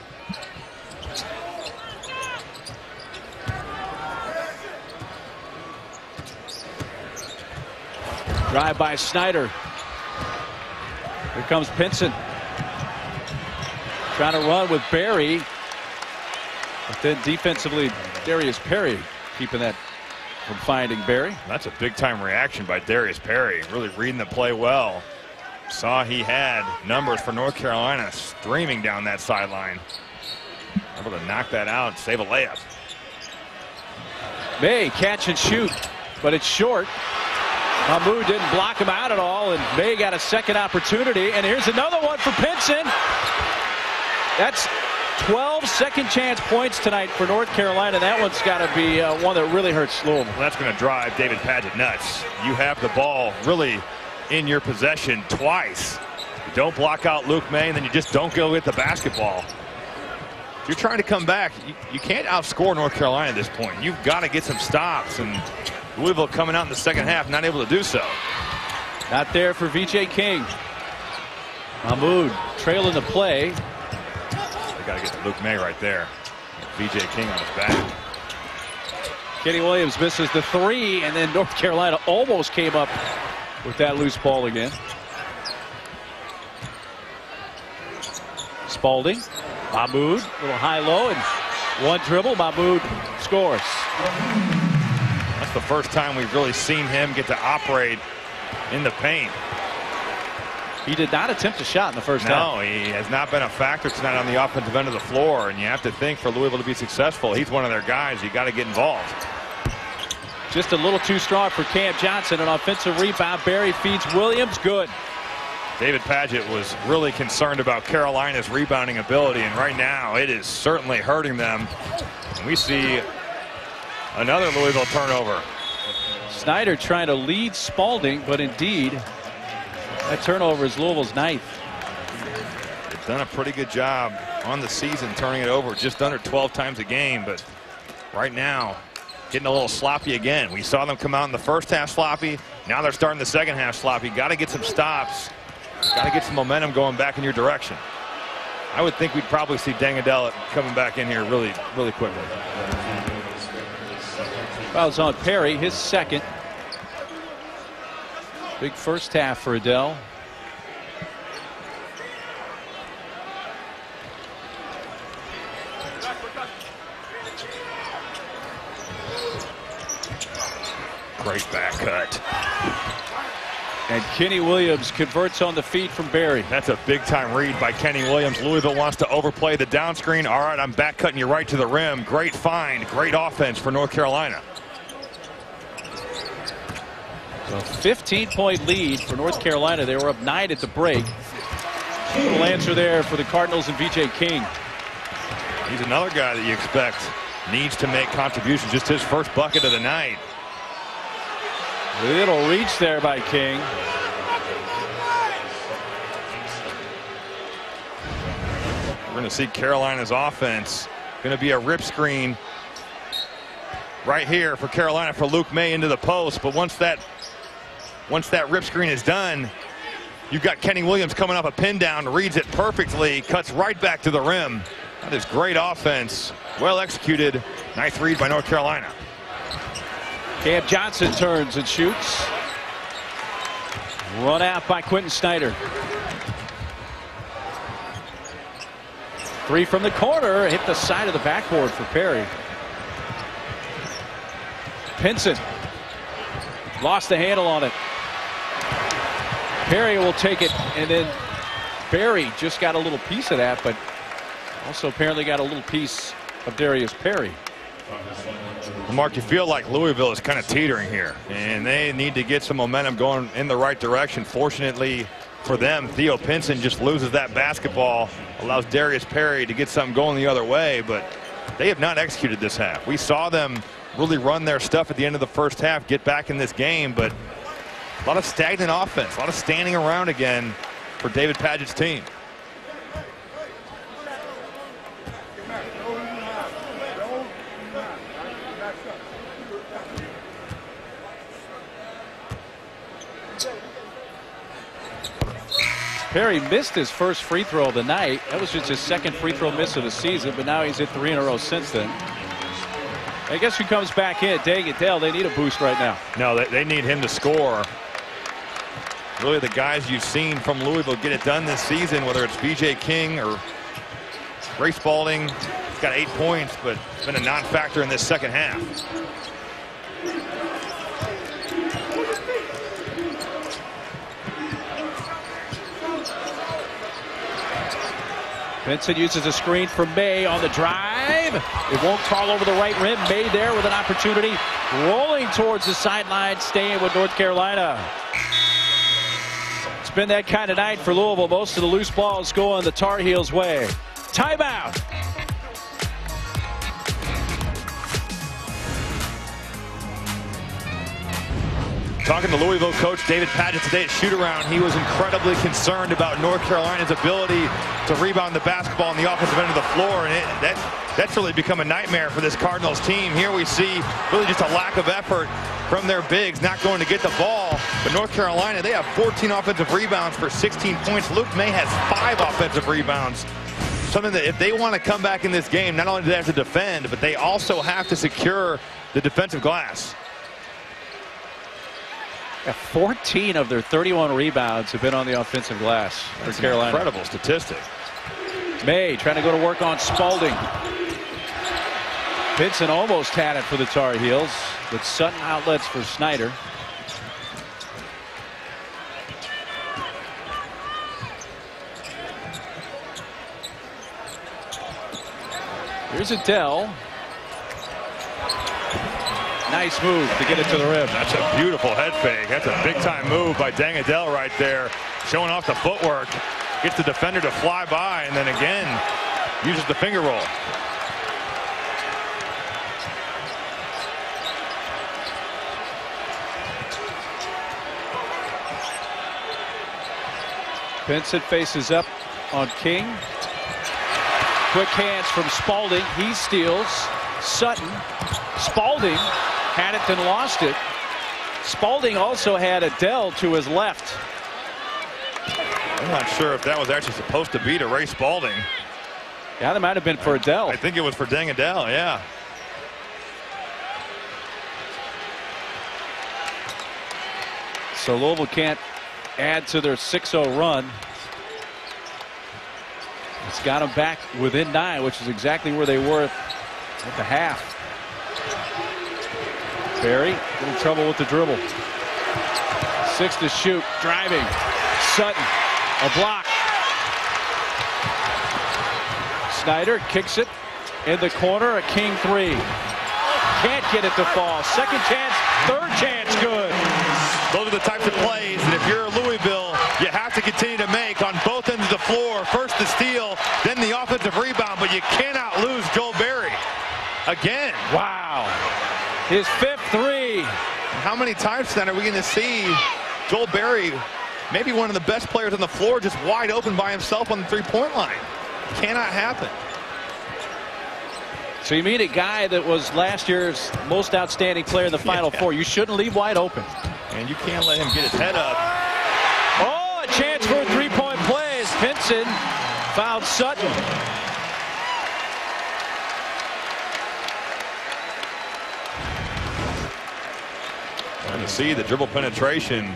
Drive by Snyder. Here comes Pinson. Trying to run with Berry. But then defensively, Darius Perry keeping that from finding Berry. That's a big-time reaction by Darius Perry. Really reading the play well. Saw he had numbers for North Carolina streaming down that sideline. Able to knock that out and save a layup. May catch and shoot, but it's short. Mahmoud didn't block him out at all, and May got a second opportunity. And here's another one for Pinson. That's 12 second chance points tonight for North Carolina. That one's got to be one that really hurts Louisville. Well, that's going to drive David Padgett nuts. You have the ball really in your possession twice. You don't block out Luke May, and then you just don't go get the basketball. If you're trying to come back, you can't outscore North Carolina at this point. You've got to get some stops, and Louisville coming out in the second half not able to do so. Not there for VJ King. Mahmoud trailing the play. They got to get to Luke May right there. VJ King on his back. Kenny Williams misses the three, and then North Carolina almost came up with that loose ball again. Spalding. Mahmoud, a little high-low, and one dribble. Mahmoud scores. That's the first time we've really seen him get to operate in the paint. He did not attempt a shot in the first half. No, he has not been a factor tonight on the offensive end of the floor, and you have to think for Louisville to be successful, he's one of their guys. You got to get involved. Just a little too strong for Cam Johnson. An offensive rebound. Berry feeds Williams. Good. David Padgett was really concerned about Carolina's rebounding ability, and right now it is certainly hurting them. And we see another Louisville turnover. Snyder trying to lead Spalding, but indeed that turnover is Louisville's 9th. They've done a pretty good job on the season turning it over just under 12 times a game, but right now getting a little sloppy again. We saw them come out in the first half sloppy. Now they're starting the second half sloppy. Got to get some stops. Got to get some momentum going back in your direction. I would think we'd probably see Deng Adel coming back in here really, really quickly. Foul's on Perry, his second. Big first half for Adele. Great back cut. And Kenny Williams converts on the feed from Barry. That's a big-time read by Kenny Williams. Louisville wants to overplay the down screen. All right, I'm back cutting you right to the rim. Great find, great offense for North Carolina. So 15-point lead for North Carolina. They were up 9 at the break. Little answer there for the Cardinals and VJ King. He's another guy that you expect needs to make contributions. Just his first bucket of the night. Little reach there by King. We're going to see Carolina's offense. Going to be a rip screen right here for Carolina for Luke May into the post. But once that rip screen is done, you've got Kenny Williams coming up a pin down, reads it perfectly, cuts right back to the rim. That is great offense. Well executed. Nice read by North Carolina. Cam Johnson turns and shoots. Run out by Quentin Snyder. Three from the corner. Hit the side of the backboard for Perry. Pinson lost the handle on it. Perry will take it, and then Barry just got a little piece of that, but also apparently got a little piece of Darius Perry. Mark, you feel like Louisville is kind of teetering here, and they need to get some momentum going in the right direction. Fortunately for them, Theo Pinson just loses that basketball, allows Darius Perry to get something going the other way, but they have not executed this half. We saw them really run their stuff at the end of the first half, get back in this game, but a lot of stagnant offense, a lot of standing around again for David Padgett's team. Perry missed his first free throw of the night. That was just his second free throw miss of the season, but now he's hit 3 in a row since then. I guess who comes back in? Dang it, Dale, they need a boost right now. No, they need him to score. Really, the guys you've seen from Louisville get it done this season, whether it's VJ King or Ray Spalding. He's got 8 points, but it's been a non-factor in this second half. Vincent uses a screen from May on the drive. It won't call over the right rim. May there with an opportunity. Rolling towards the sideline, staying with North Carolina. It's been that kind of night for Louisville. Most of the loose balls going the Tar Heels' way. Timeout. Talking to Louisville coach David Padgett today at shoot-around, he was incredibly concerned about North Carolina's ability to rebound the basketball on the offensive end of the floor, and that's really become a nightmare for this Cardinals team. Here we see really just a lack of effort from their bigs, not going to get the ball. But North Carolina, they have 14 offensive rebounds for 16 points. Luke May has 5 offensive rebounds. Something that if they want to come back in this game, not only do they have to defend, but they also have to secure the defensive glass. 14 of their 31 rebounds have been on the offensive glass for Carolina. Incredible statistic. May trying to go to work on Spalding. Pinson almost had it for the Tar Heels, but Sutton outlets for Snyder. Here's Adele. Nice move to get it to the rim. That's a beautiful head fake. That's a big-time move by Dang Adele right there. Showing off the footwork. Gets the defender to fly by, and then again uses the finger roll. Vincent faces up on King. Quick hands from Spalding. He steals. Sutton. Spalding had it and lost it. Spalding also had Adele to his left. I'm not sure if that was actually supposed to be to Ray Spalding. Yeah, that might have been for Adele. I think it was for Dang Adele, yeah. So Louisville can't add to their 6-0 run. It's got them back within 9, which is exactly where they were at the half. Barry, little trouble with the dribble. 6 to shoot, driving. Sutton, a block. Snyder kicks it in the corner, a king 3. Can't get it to fall. Second chance, third chance, good. Those are the types of plays that if you're Louisville, you have to continue to make on both ends of the floor. First the steal, then the offensive rebound, but you cannot lose Joel Berry. Again. Wow. His 5th 3. How many times then are we going to see Joel Berry, maybe one of the best players on the floor, just wide open by himself on the three-point line? Cannot happen. So you mean a guy that was last year's most outstanding player in the Final Four? You shouldn't leave wide open. And you can't let him get his head up. Oh, a chance for a three-point play as Pinson fouled Sutton. Trying to see the dribble penetration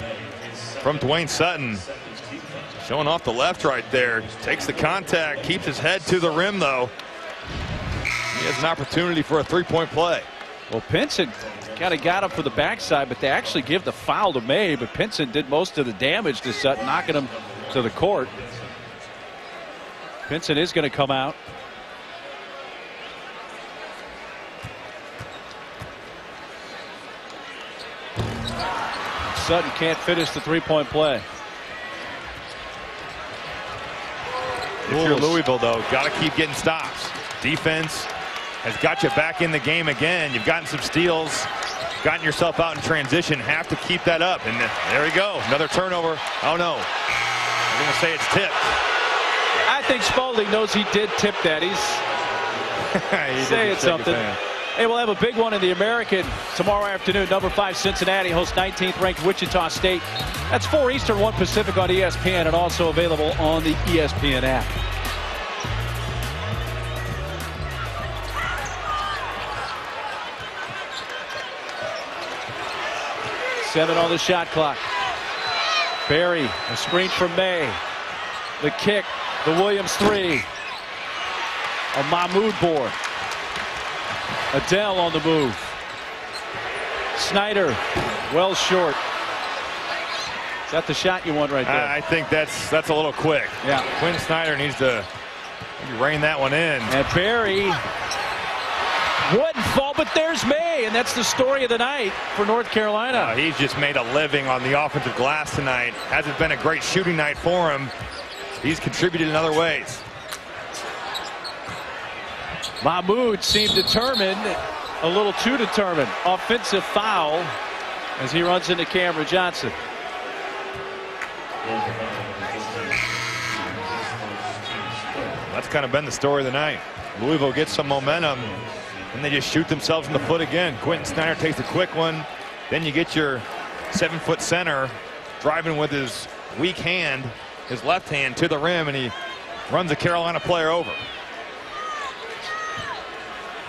from Dwayne Sutton. Showing off the left right there. Takes the contact, keeps his head to the rim though. He has an opportunity for a three-point play. Well, Pinson kind of got him for the backside, but they actually give the foul to May, but Pinson did most of the damage to Sutton, knocking him to the court. Pinson is going to come out. Sutton can't finish the three-point play. If you're Louisville, though, got to keep getting stops. Defense has got you back in the game again. You've gotten some steals, gotten yourself out in transition. Have to keep that up. And there we go. Another turnover. Oh, no. I'm going to say it's tipped. I think Spalding knows he did tip that. He's saying something. Hey, we'll have a big one in the American tomorrow afternoon. Number 5 Cincinnati hosts 19th ranked Wichita State. That's 4 Eastern, 1 Pacific on ESPN, and also available on the ESPN app. Seven on the shot clock. Barry, a screen from May. The kick, the Williams 3. A Mahmoud board. Adele on the move. Snyder, well short. Is that the shot you want right there? I think that's a little quick. Yeah. Quinn Snyder needs to maybe rein that one in. And Barry wouldn't fall, but there's May, and that's the story of the night for North Carolina. He's just made a living on the offensive glass tonight. Hasn't been a great shooting night for him. He's contributed in other ways. Mahmoud seemed determined, a little too determined. Offensive foul as he runs into Cameron Johnson. That's kind of been the story of the night. Louisville gets some momentum, and they just shoot themselves in the foot again. Quentin Snyder takes a quick one. Then you get your 7-foot center driving with his weak hand, his left hand, to the rim, and he runs a Carolina player over.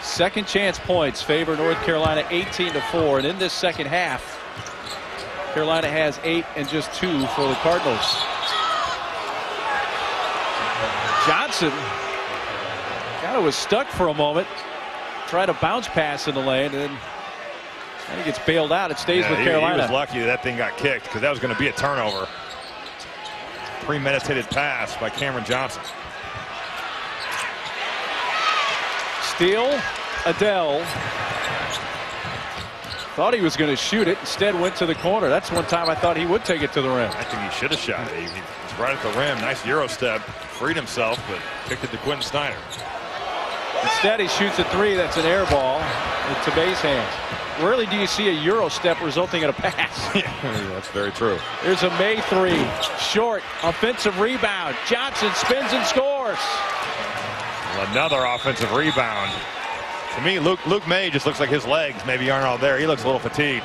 Second chance points favor North Carolina 18-4, and in this second half Carolina has 8 and just 2 for the Cardinals. Johnson kind of was stuck for a moment, tried a bounce pass in the lane, and then he gets bailed out. It stays with Carolina. He was lucky that thing got kicked, because that was going to be a turnover. Premeditated pass by Cameron Johnson. Steal, Adele. Thought he was going to shoot it, instead went to the corner. That's one time I thought he would take it to the rim. I think he should have shot it. He was right at the rim. Nice Euro step. Freed himself, but kicked it to Quentin Snyder. Instead, he shoots a 3. That's an air ball into May's hands. Rarely do you see a Euro step resulting in a pass. Yeah, that's very true. Here's a May 3. Short. Offensive rebound. Johnson spins and scores. Another offensive rebound. To me, Luke May just looks like his legs maybe aren't all there. He looks a little fatigued.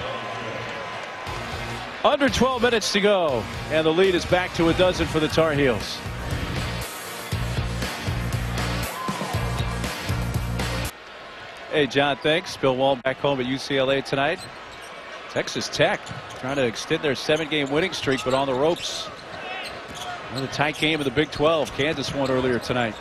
Under 12 minutes to go, and the lead is back to 12 for the Tar Heels. Hey, John, thanks. Bill Walton back home at UCLA tonight. Texas Tech trying to extend their 7-game winning streak, but on the ropes. Another tight game of the Big 12. Kansas won earlier tonight.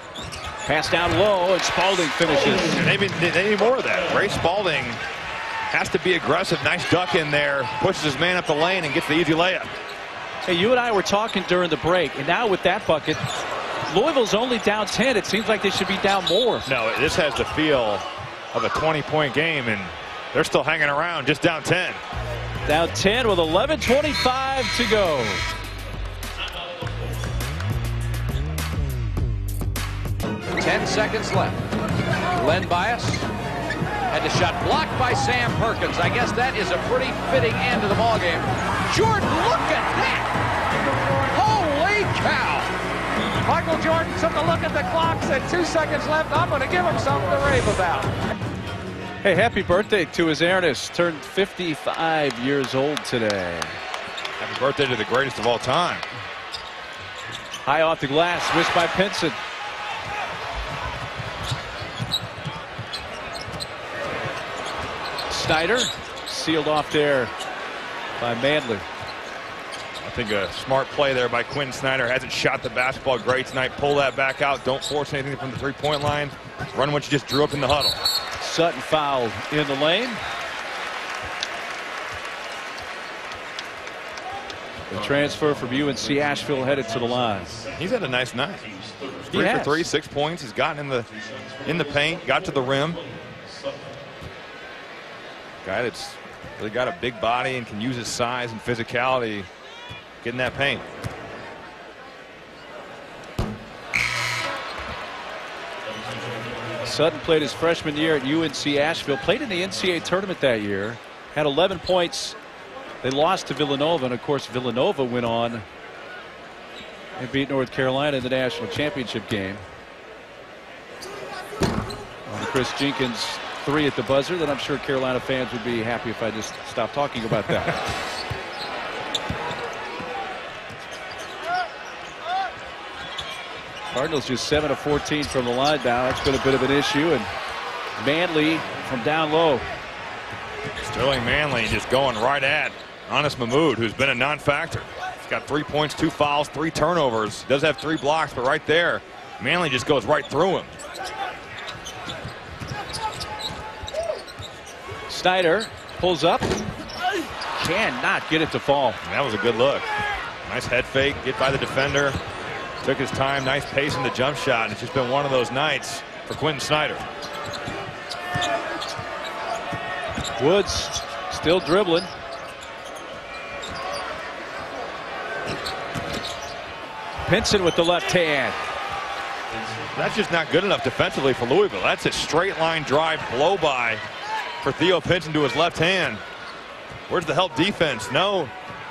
Pass down low, and Spalding finishes. They need more of that. Ray Spalding has to be aggressive. Nice duck in there. Pushes his man up the lane and gets the easy layup. Hey, you and I were talking during the break, and now with that bucket, Louisville's only down 10. It seems like they should be down more. No, this has the feel of a 20-point game, and they're still hanging around, just down 10. Down 10 with 11:25 to go. Ten seconds left. Len Bias had the shot blocked by Sam Perkins. I guess that is a pretty fitting end to the ballgame. Jordan, look at that! Holy cow! Michael Jordan took a look at the clock, said 2 seconds left. I'm going to give him something to rave about. Hey, happy birthday to his Airness. Turned 55 years old today. Happy birthday to the greatest of all time. High off the glass, missed by Pinson. Snyder sealed off there by Manley. I think a smart play there by Quinn Snyder. Hasn't shot the basketball great tonight. Pull that back out. Don't force anything from the three-point line. Run what you just drew up in the huddle. Sutton fouled in the lane. The transfer from UNC Asheville headed to the line. He's had a nice night. He 3 has. for 3, 6 points. He's gotten in the paint, got to the rim. Guy that's really got a big body and can use his size and physicality, get in that paint. Sutton played his freshman year at UNC Asheville, played in the NCAA tournament that year, had 11 points. They lost to Villanova, and of course Villanova went on and beat North Carolina in the national championship game. On Chris Jenkins' 3 at the buzzer, that I'm sure Carolina fans would be happy if I just stopped talking about that. Cardinals just 7 of 14 from the line now. That's been a bit of an issue. And Manley from down low. Sterling Manley just going right at Anas Mahmoud, who's been a non-factor. He's got 3 points, 2 fouls, 3 turnovers. Does have 3 blocks, but right there, Manley just goes right through him. Snyder pulls up. Cannot get it to fall. And that was a good look. Nice head fake, get by the defender. Took his time, nice pace in the jump shot. It's just been one of those nights for Quentin Snyder. Woods still dribbling. Pinson with the left hand. That's just not good enough defensively for Louisville. That's a straight line drive blow by for Theo Pinson to his left hand. Where's the help defense? No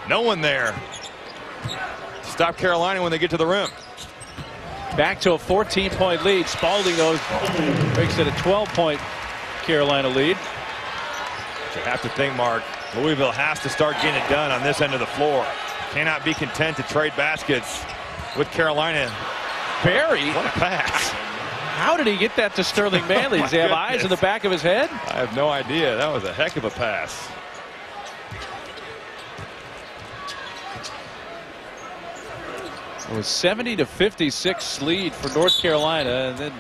one there. Stop Carolina when they get to the rim. Back to a 14-point lead. Spalding, though, makes it a 12-point Carolina lead. You have to think, Mark, Louisville has to start getting it done on this end of the floor. Cannot be content to trade baskets with Carolina. Barry. What a pass. How did he get that to Sterling Manley? Does he have eyes in the back of his head? I have no idea. That was a heck of a pass. It was 70-56 lead for North Carolina, and then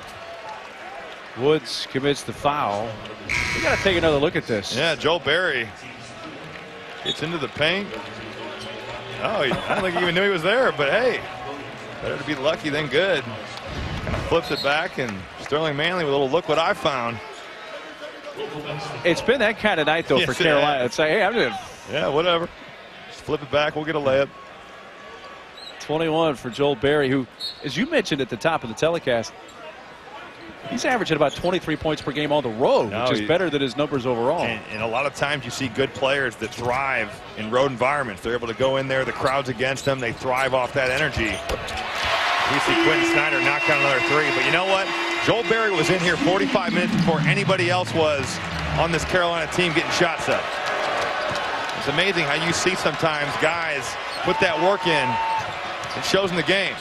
Woods commits the foul. We got to take another look at this. Yeah, Joel Berry gets into the paint. Oh, I don't think he even knew he was there, but hey, better to be lucky than good. Kind of flips it back, and Sterling Manley with a little look what I found. It's been that kind of night, though, Yes, for Carolina. It's like, hey, I'm doing Yeah, whatever. Just flip it back. We'll get a layup. 21 for Joel Berry, who, as you mentioned at the top of the telecast, he's averaging about 23 points per game on the road, which is better than his numbers overall. And a lot of times you see good players that thrive in road environments. They're able to go in there, the crowd's against them, they thrive off that energy. We see Quentin Snyder knock down another 3, but you know what? Joel Berry was in here 45 minutes before anybody else was on this Carolina team getting shots up. It's amazing how you see sometimes guys put that work in. It shows in the game.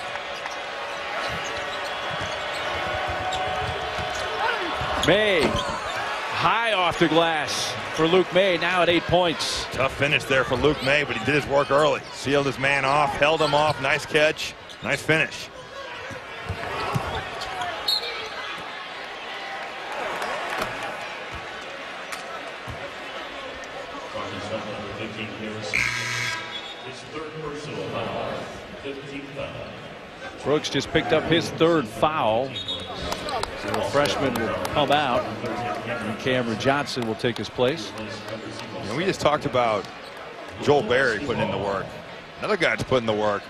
May, high off the glass. for Luke May, now at 8 points. Tough finish there for Luke May, but he did his work early. Sealed his man off, held him off. Nice catch. Nice finish. Brooks just picked up his 3rd foul. So the freshman will come out, and Cameron Johnson will take his place. And we just talked about Joel Berry putting in the work. Another guy that's putting the work.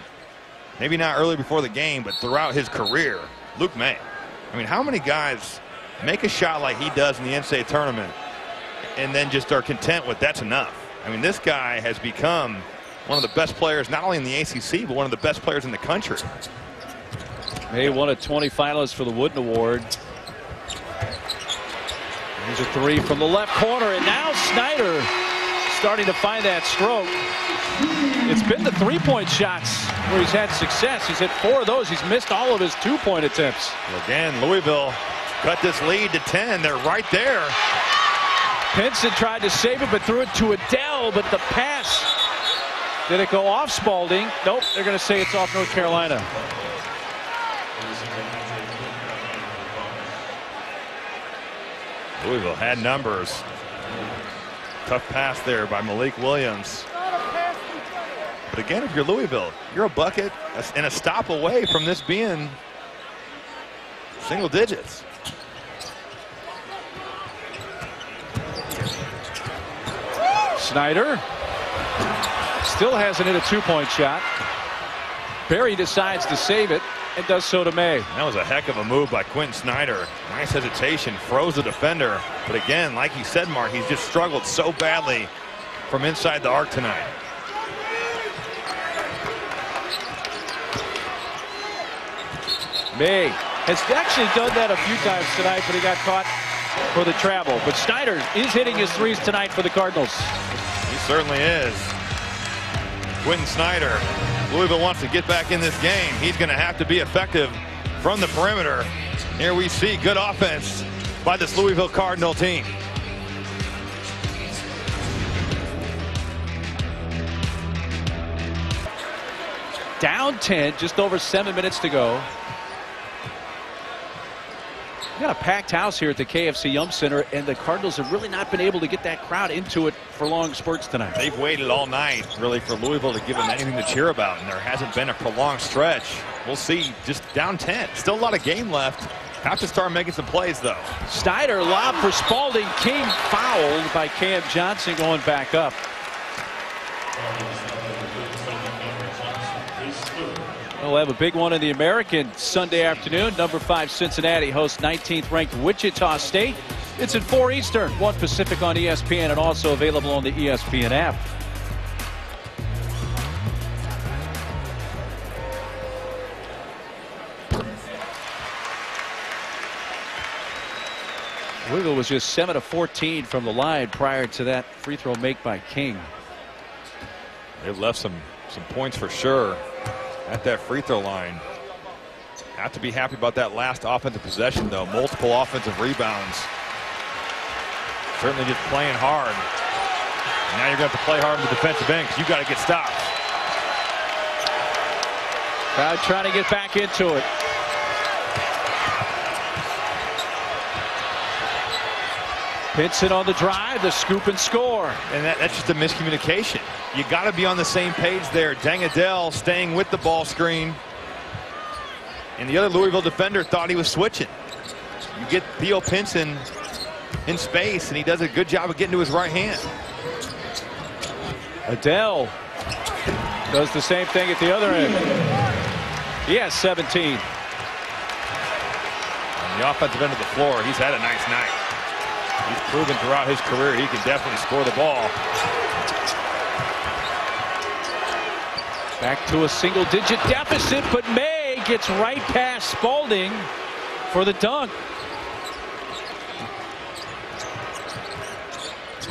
Maybe not early before the game, but throughout his career, Luke May. I mean, how many guys make a shot like he does in the NCAA tournament and then just are content with that's enough? I mean, this guy has become one of the best players, not only in the ACC, but one of the best players in the country. May one of 20 finalists for the Wooden Award. Here's a 3 from the left corner, and now Snyder starting to find that stroke. It's been the 3-point shots where he's had success. He's hit 4 of those. He's missed all of his 2-point attempts. Again, Louisville cut this lead to 10. They're right there. Pinson tried to save it, but threw it to Adele, but the pass, did it go off Spalding? Nope, they're going to say it's off North Carolina. Louisville had numbers. Tough pass there by Malik Williams. But again, if you're Louisville, you're a bucket and a stop away from this being single digits. Snyder still hasn't hit a 2-point shot. Berry decides to save it and does so to May. That was a heck of a move by Quentin Snyder. Nice hesitation, froze the defender. But again, like you said, Mark, he's just struggled so badly from inside the arc tonight. May has actually done that a few times tonight, but he got caught for the travel. But Snyder is hitting his 3s tonight for the Cardinals. He certainly is. Quentin Snyder. Louisville wants to get back in this game. He's going to have to be effective from the perimeter. Here we see good offense by this Louisville Cardinal team. Down 10, just over 7 minutes to go. We got a packed house here at the KFC Yum Center, and the Cardinals have really not been able to get that crowd into it for long spurts tonight. They've waited all night, really, for Louisville to give them anything to cheer about, and there hasn't been a prolonged stretch. We'll see. Just down 10. Still a lot of game left. Have to start making some plays, though. Snyder lob for Spalding. King fouled by Cam Johnson going back up. We'll have a big one in the American Sunday afternoon. Number 5 Cincinnati hosts 19th ranked Wichita State. It's at 4 Eastern, 1 Pacific on ESPN, and also available on the ESPN app. Louisville was just 7 of 14 from the line prior to that free throw make by King. They've left some points for sure at that free throw line. Have to be happy about that last offensive possession, though. Multiple offensive rebounds. Certainly just playing hard. And now you're going to have to play hard on the defensive end because you got to get stops. Crowd trying to get back into it. Pinson on the drive, the scoop and score. And that's just a miscommunication. You got to be on the same page there. Deng Adele staying with the ball screen. And the other Louisville defender thought he was switching. You get Theo Pinson in space, and he does a good job of getting to his right hand. Adele does the same thing at the other end. He has 17. On the offensive end of the floor, he's had a nice night. He's proven throughout his career he can definitely score the ball. Back to a single-digit deficit, but May gets right past Spalding for the dunk.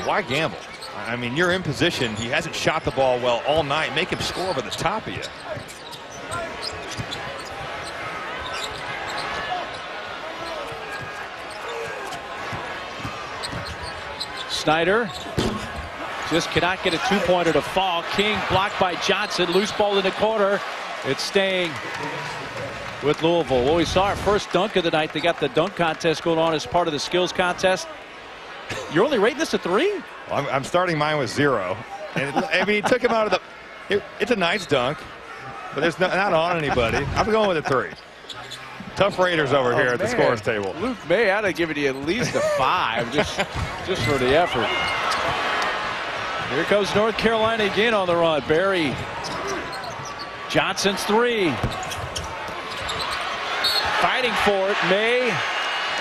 Why gamble? I mean, you're in position. He hasn't shot the ball well all night. Make him score over the top of you. Snyder just cannot get a two-pointer to fall. King blocked by Johnson. Loose ball in the corner. It's staying with Louisville. Well, we saw our first dunk of the night. They got the dunk contest going on as part of the skills contest. You're only rating this a 3? Well, I'm starting mine with 0. And I mean, he took him out of the. It's a nice dunk, but it's not on anybody. I'm going with a 3. Tough Raiders over here at the scores table. Luke May, I'd have given you at least a 5 just for the effort. Here comes North Carolina again on the run. Barry. Johnson's 3. Fighting for it. May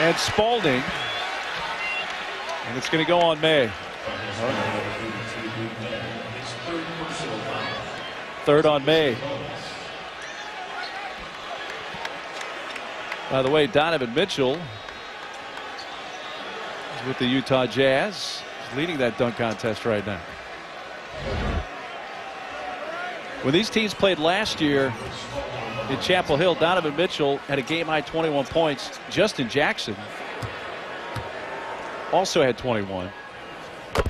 and Spalding. And it's going to go on May. Third on May. By the way, Donovan Mitchell is with the Utah Jazz. He's leading that dunk contest right now. When these teams played last year in Chapel Hill, Donovan Mitchell had a game-high 21 points. Justin Jackson also had 21.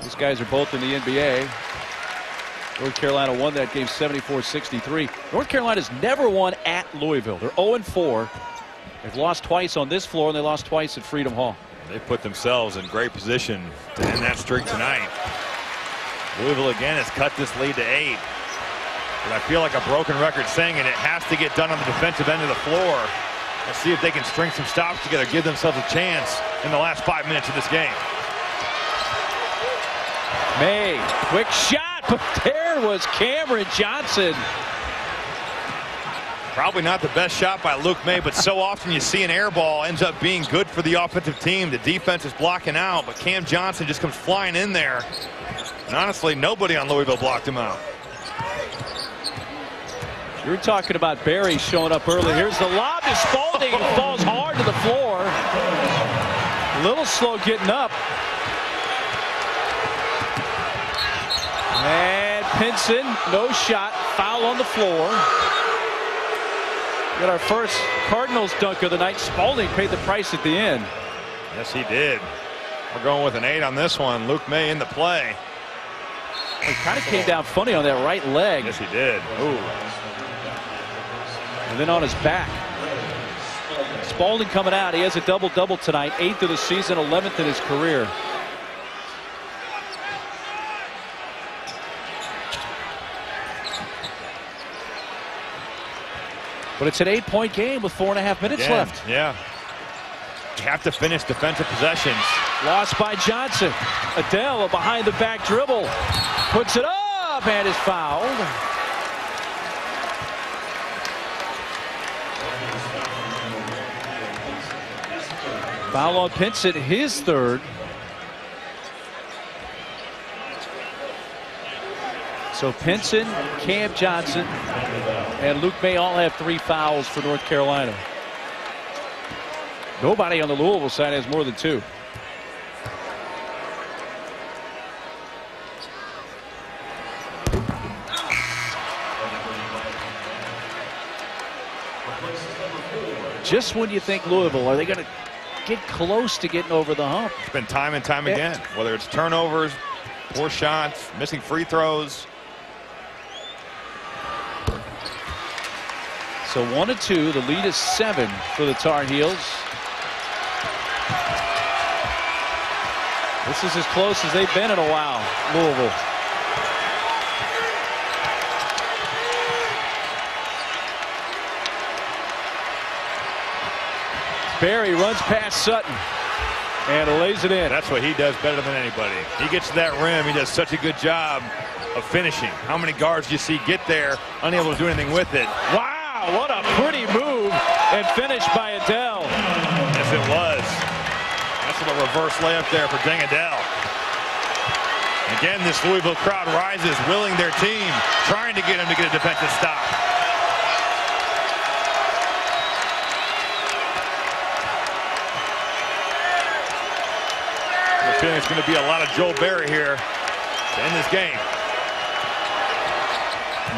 These guys are both in the NBA. North Carolina won that game 74-63. North Carolina's never won at Louisville. They're 0-4. They've lost twice on this floor, and they lost twice at Freedom Hall. They put themselves in great position to end that streak tonight. Louisville again has cut this lead to 8. But I feel like a broken record saying it. It has to get done on the defensive end of the floor. Let's see if they can string some stops together, give themselves a chance in the last 5 minutes of this game. May, quick shot, but there was Cameron Johnson. Probably not the best shot by Luke May, but so often you see an air ball ends up being good for the offensive team. The defense is blocking out, but Cam Johnson just comes flying in there. And honestly, nobody on Louisville blocked him out. You're talking about Barry showing up early. Here's the lob to Spalding, who falls hard to the floor. A little slow getting up. And Pinson, no shot, foul on the floor. Got our first Cardinals dunk of the night. Spalding paid the price at the end. Yes, he did. We're going with an 8 on this one. Luke May in the play. He kind of came down funny on that right leg. Yes, he did. Ooh. And then on his back. Spalding coming out. He has a double-double tonight. 8th of the season, 11th in his career. But it's an 8-point game with 4.5 minutes left. Yeah. You have to finish defensive possessions. Lost by Johnson. Adele, a behind-the-back dribble. Puts it up and is fouled. Foul on Pinson, his 3rd. So Pinson, Cam Johnson, and Luke May all have 3 fouls for North Carolina. Nobody on the Louisville side has more than 2. Just when you think Louisville, are they going to get close to getting over the hump? It's been time and time again, whether it's turnovers, poor shots, missing free throws. So 1-2, the lead is 7 for the Tar Heels. This is as close as they've been in a while, Louisville. Barry runs past Sutton and lays it in. That's what he does better than anybody. He gets to that rim. He does such a good job of finishing. How many guards do you see get there, unable to do anything with it? Wow, what a pretty move and finish by Adele. Yes, it was. That's a little reverse layup there for Deng Adele. Again, this Louisville crowd rises, willing their team, trying to get him to get a defensive stop. I feel it's going to be a lot of Joel Barry here to end this game.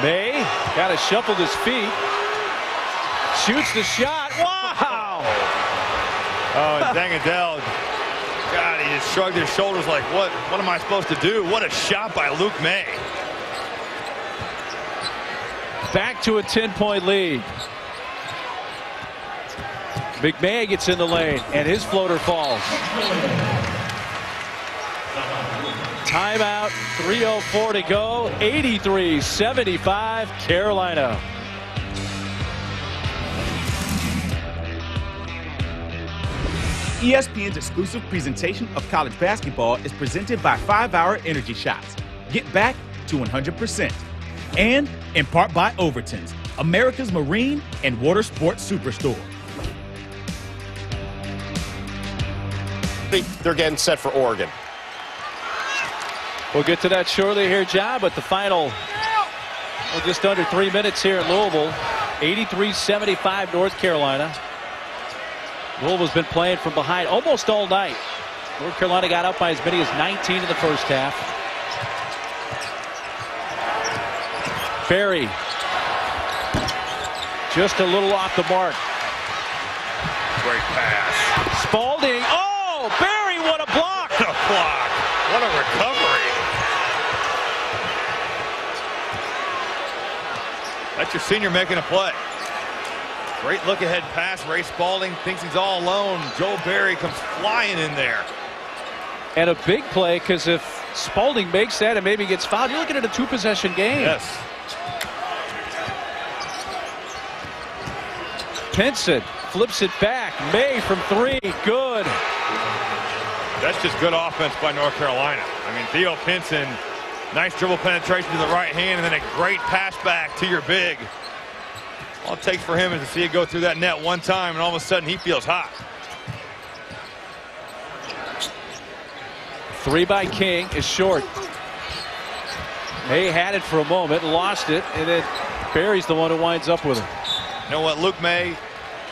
May got to shuffle his feet. Shoots the shot. Wow! Oh, and Deng Adele God, he just shrugged his shoulders like, what am I supposed to do? What a shot by Luke May. Back to a 10-point lead. McMahon gets in the lane, and his floater falls. Timeout, 3:04 to go, 83-75 Carolina. ESPN's exclusive presentation of college basketball is presented by 5-Hour Energy Shots. Get back to 100%. And in part by Overton's, America's Marine and Water Sports Superstore. They're getting set for Oregon. We'll get to that shortly here, John, but the final, just under 3 minutes here in Louisville, 83-75 North Carolina. Louisville's been playing from behind almost all night. North Carolina got up by as many as 19 in the first half. Berry just a little off the mark. Great pass. Spalding. Oh, Berry, what a block. What a block. What a recovery. That's your senior making a play. Great look-ahead pass. Ray Spalding thinks he's all alone. Joel Berry comes flying in there. And a big play, because if Spalding makes that and maybe gets fouled, you're looking at a two-possession game. Yes. Pinson flips it back. May from three. Good. That's just good offense by North Carolina. I mean, Theo Pinson, nice dribble penetration to the right hand, and then a great pass back to your big. All it takes for him is to see it go through that net one time, and all of a sudden he feels hot. Three by King is short. May had it for a moment, lost it, and then Berry's the one who winds up with it. You know what, Luke May,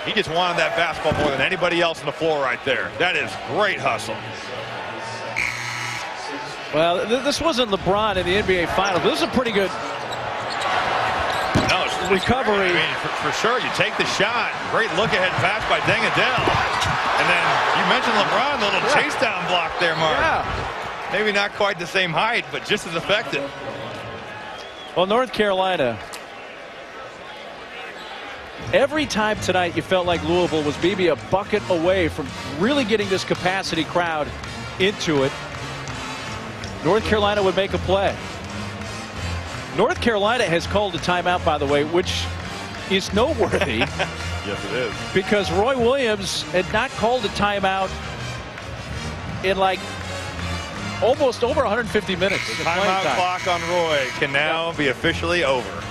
he just wanted that basketball more than anybody else on the floor right there. That is great hustle. Well, this wasn't LeBron in the NBA Finals. This is a pretty good recovery. I mean, for sure, you take the shot. Great look-ahead pass by Dengadell. And then you mentioned LeBron, the little chase down block there, Mark. Yeah. Maybe not quite the same height, but just as effective. Well, North Carolina, every time tonight you felt like Louisville was maybe a bucket away from really getting this capacity crowd into it, North Carolina would make a play. North Carolina has called a timeout, by the way, which is noteworthy. Yes, it is. Because Roy Williams had not called a timeout in like almost over 150 minutes. The timeout clock on Roy can now be officially over.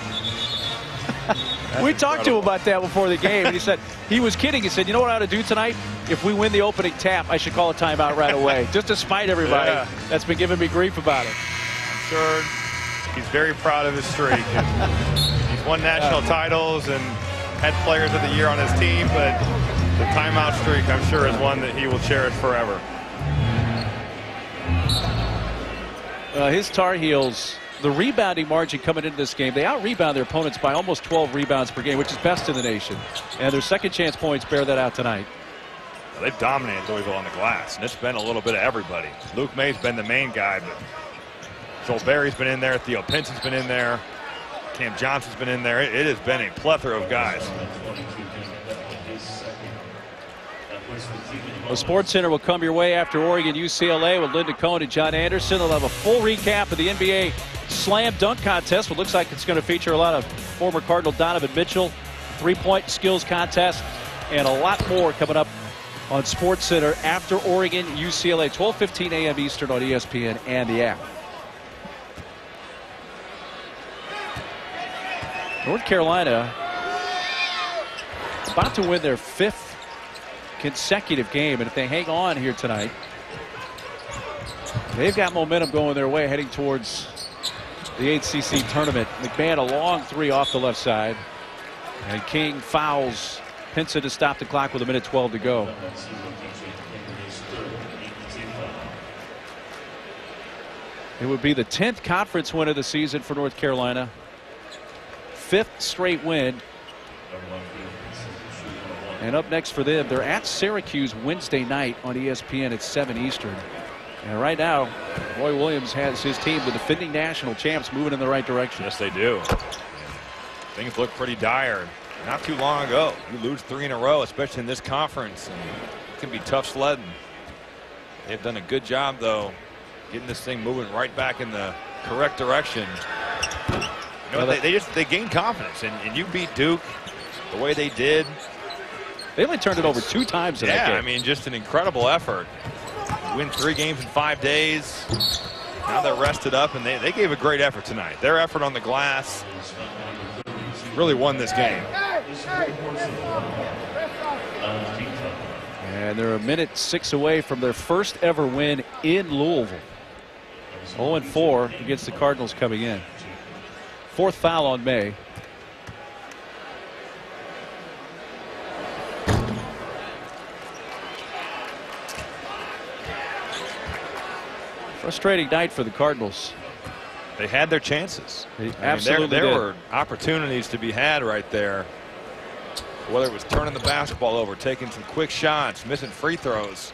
We talked to him about that before the game, and he said he was kidding. He said, you know what I ought to do tonight? If we win the opening tap, I should call a timeout right away, just to spite everybody that's been giving me grief about it. I'm sure he's very proud of his streak. He's won national titles and had players of the year on his team, but the timeout streak, I'm sure, is one that he will cherish forever. His Tar Heels, the rebounding margin coming into this game, they out-rebound their opponents by almost 12 rebounds per game, which is best in the nation. And their second chance points bear that out tonight. Well, they've dominated Louisville on the glass, and it's been a little bit of everybody. Luke May's been the main guy, but Joel Berry's been in there. Theo Pinson's been in there. Cam Johnson's been in there. It has been a plethora of guys. The Sports Center will come your way after Oregon UCLA with Linda Cohn and John Anderson. They'll have a full recap of the NBA Slam Dunk Contest, what looks like it's going to feature a lot of former Cardinal Donovan Mitchell, three-point skills contest, and a lot more coming up on Sports Center after Oregon UCLA, 12:15 a.m. Eastern on ESPN and the app. North Carolina about to win their fifth consecutive game, and if they hang on here tonight, they've got momentum going their way heading towards the ACC tournament. McMahon a long three off the left side, and King fouls Pinson to stop the clock with 1:12 to go. It would be the 10th conference win of the season for North Carolina. 5th straight win. And up next for them, they're at Syracuse Wednesday night on ESPN at 7 Eastern. And right now, Roy Williams has his team, the defending national champs, moving in the right direction. Yes, they do. Things look pretty dire. Not too long ago, you lose 3 in a row, especially in this conference, and it can be tough sledding. They've done a good job, though, getting this thing moving right back in the correct direction. You know, they gain confidence, and you beat Duke the way they did. They only turned it over 2 times in that game. I mean, just an incredible effort. Win 3 games in 5 days. Now they're rested up, and they gave a great effort tonight. Their effort on the glass really won this game. And they're 1:06 away from their first ever win in Louisville. 0-4 against the Cardinals coming in. 4th foul on May. Frustrating night for the Cardinals. They had their chances. Absolutely there were opportunities to be had right there. Whether it was turning the basketball over, taking some quick shots, missing free throws,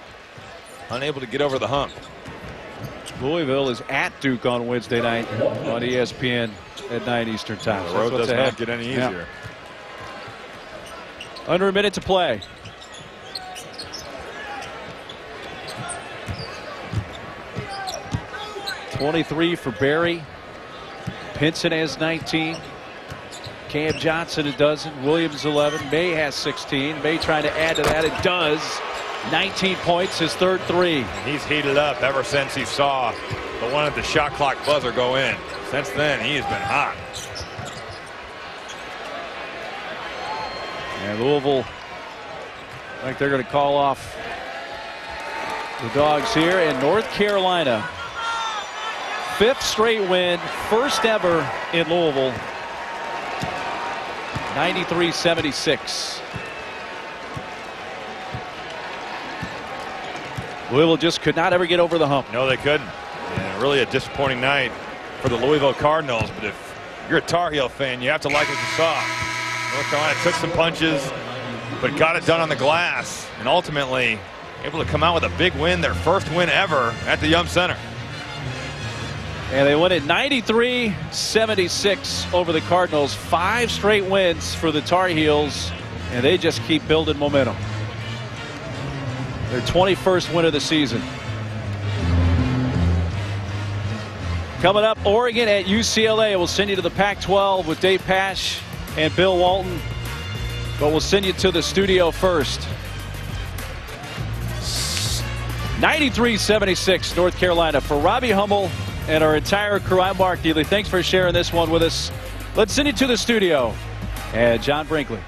unable to get over the hump. Louisville is at Duke on Wednesday night on ESPN at 9 Eastern time. The road does not get any easier. Yeah. Under a minute to play. .23 for Barry. Pinson has 19. Cam Johnson a dozen. Williams 11. May has 16. May trying to add to that. It does. 19 points, his 3rd 3. He's heated up ever since he saw the one at the shot clock buzzer go in. Since then, he has been hot. And Louisville, like they're going to call off the Dogs here. In North Carolina, 5th straight win, first ever in Louisville. 93-76. Louisville just could not ever get over the hump. No, they couldn't. And really a disappointing night for the Louisville Cardinals. But if you're a Tar Heel fan, you have to like what you saw. North Carolina took some punches, but got it done on the glass. And ultimately able to come out with a big win, their first win ever at the Yum Center. And they win it 93-76 over the Cardinals. 5 straight wins for the Tar Heels, and they just keep building momentum. Their 21st win of the season. Coming up, Oregon at UCLA. We'll send you to the Pac-12 with Dave Pasch and Bill Walton. But we'll send you to the studio first. 93-76 North Carolina. For Robbie Hummel and our entire crew, I'm Mark Dealey. Thanks for sharing this one with us. Let's send you to the studio. And John Brinkley.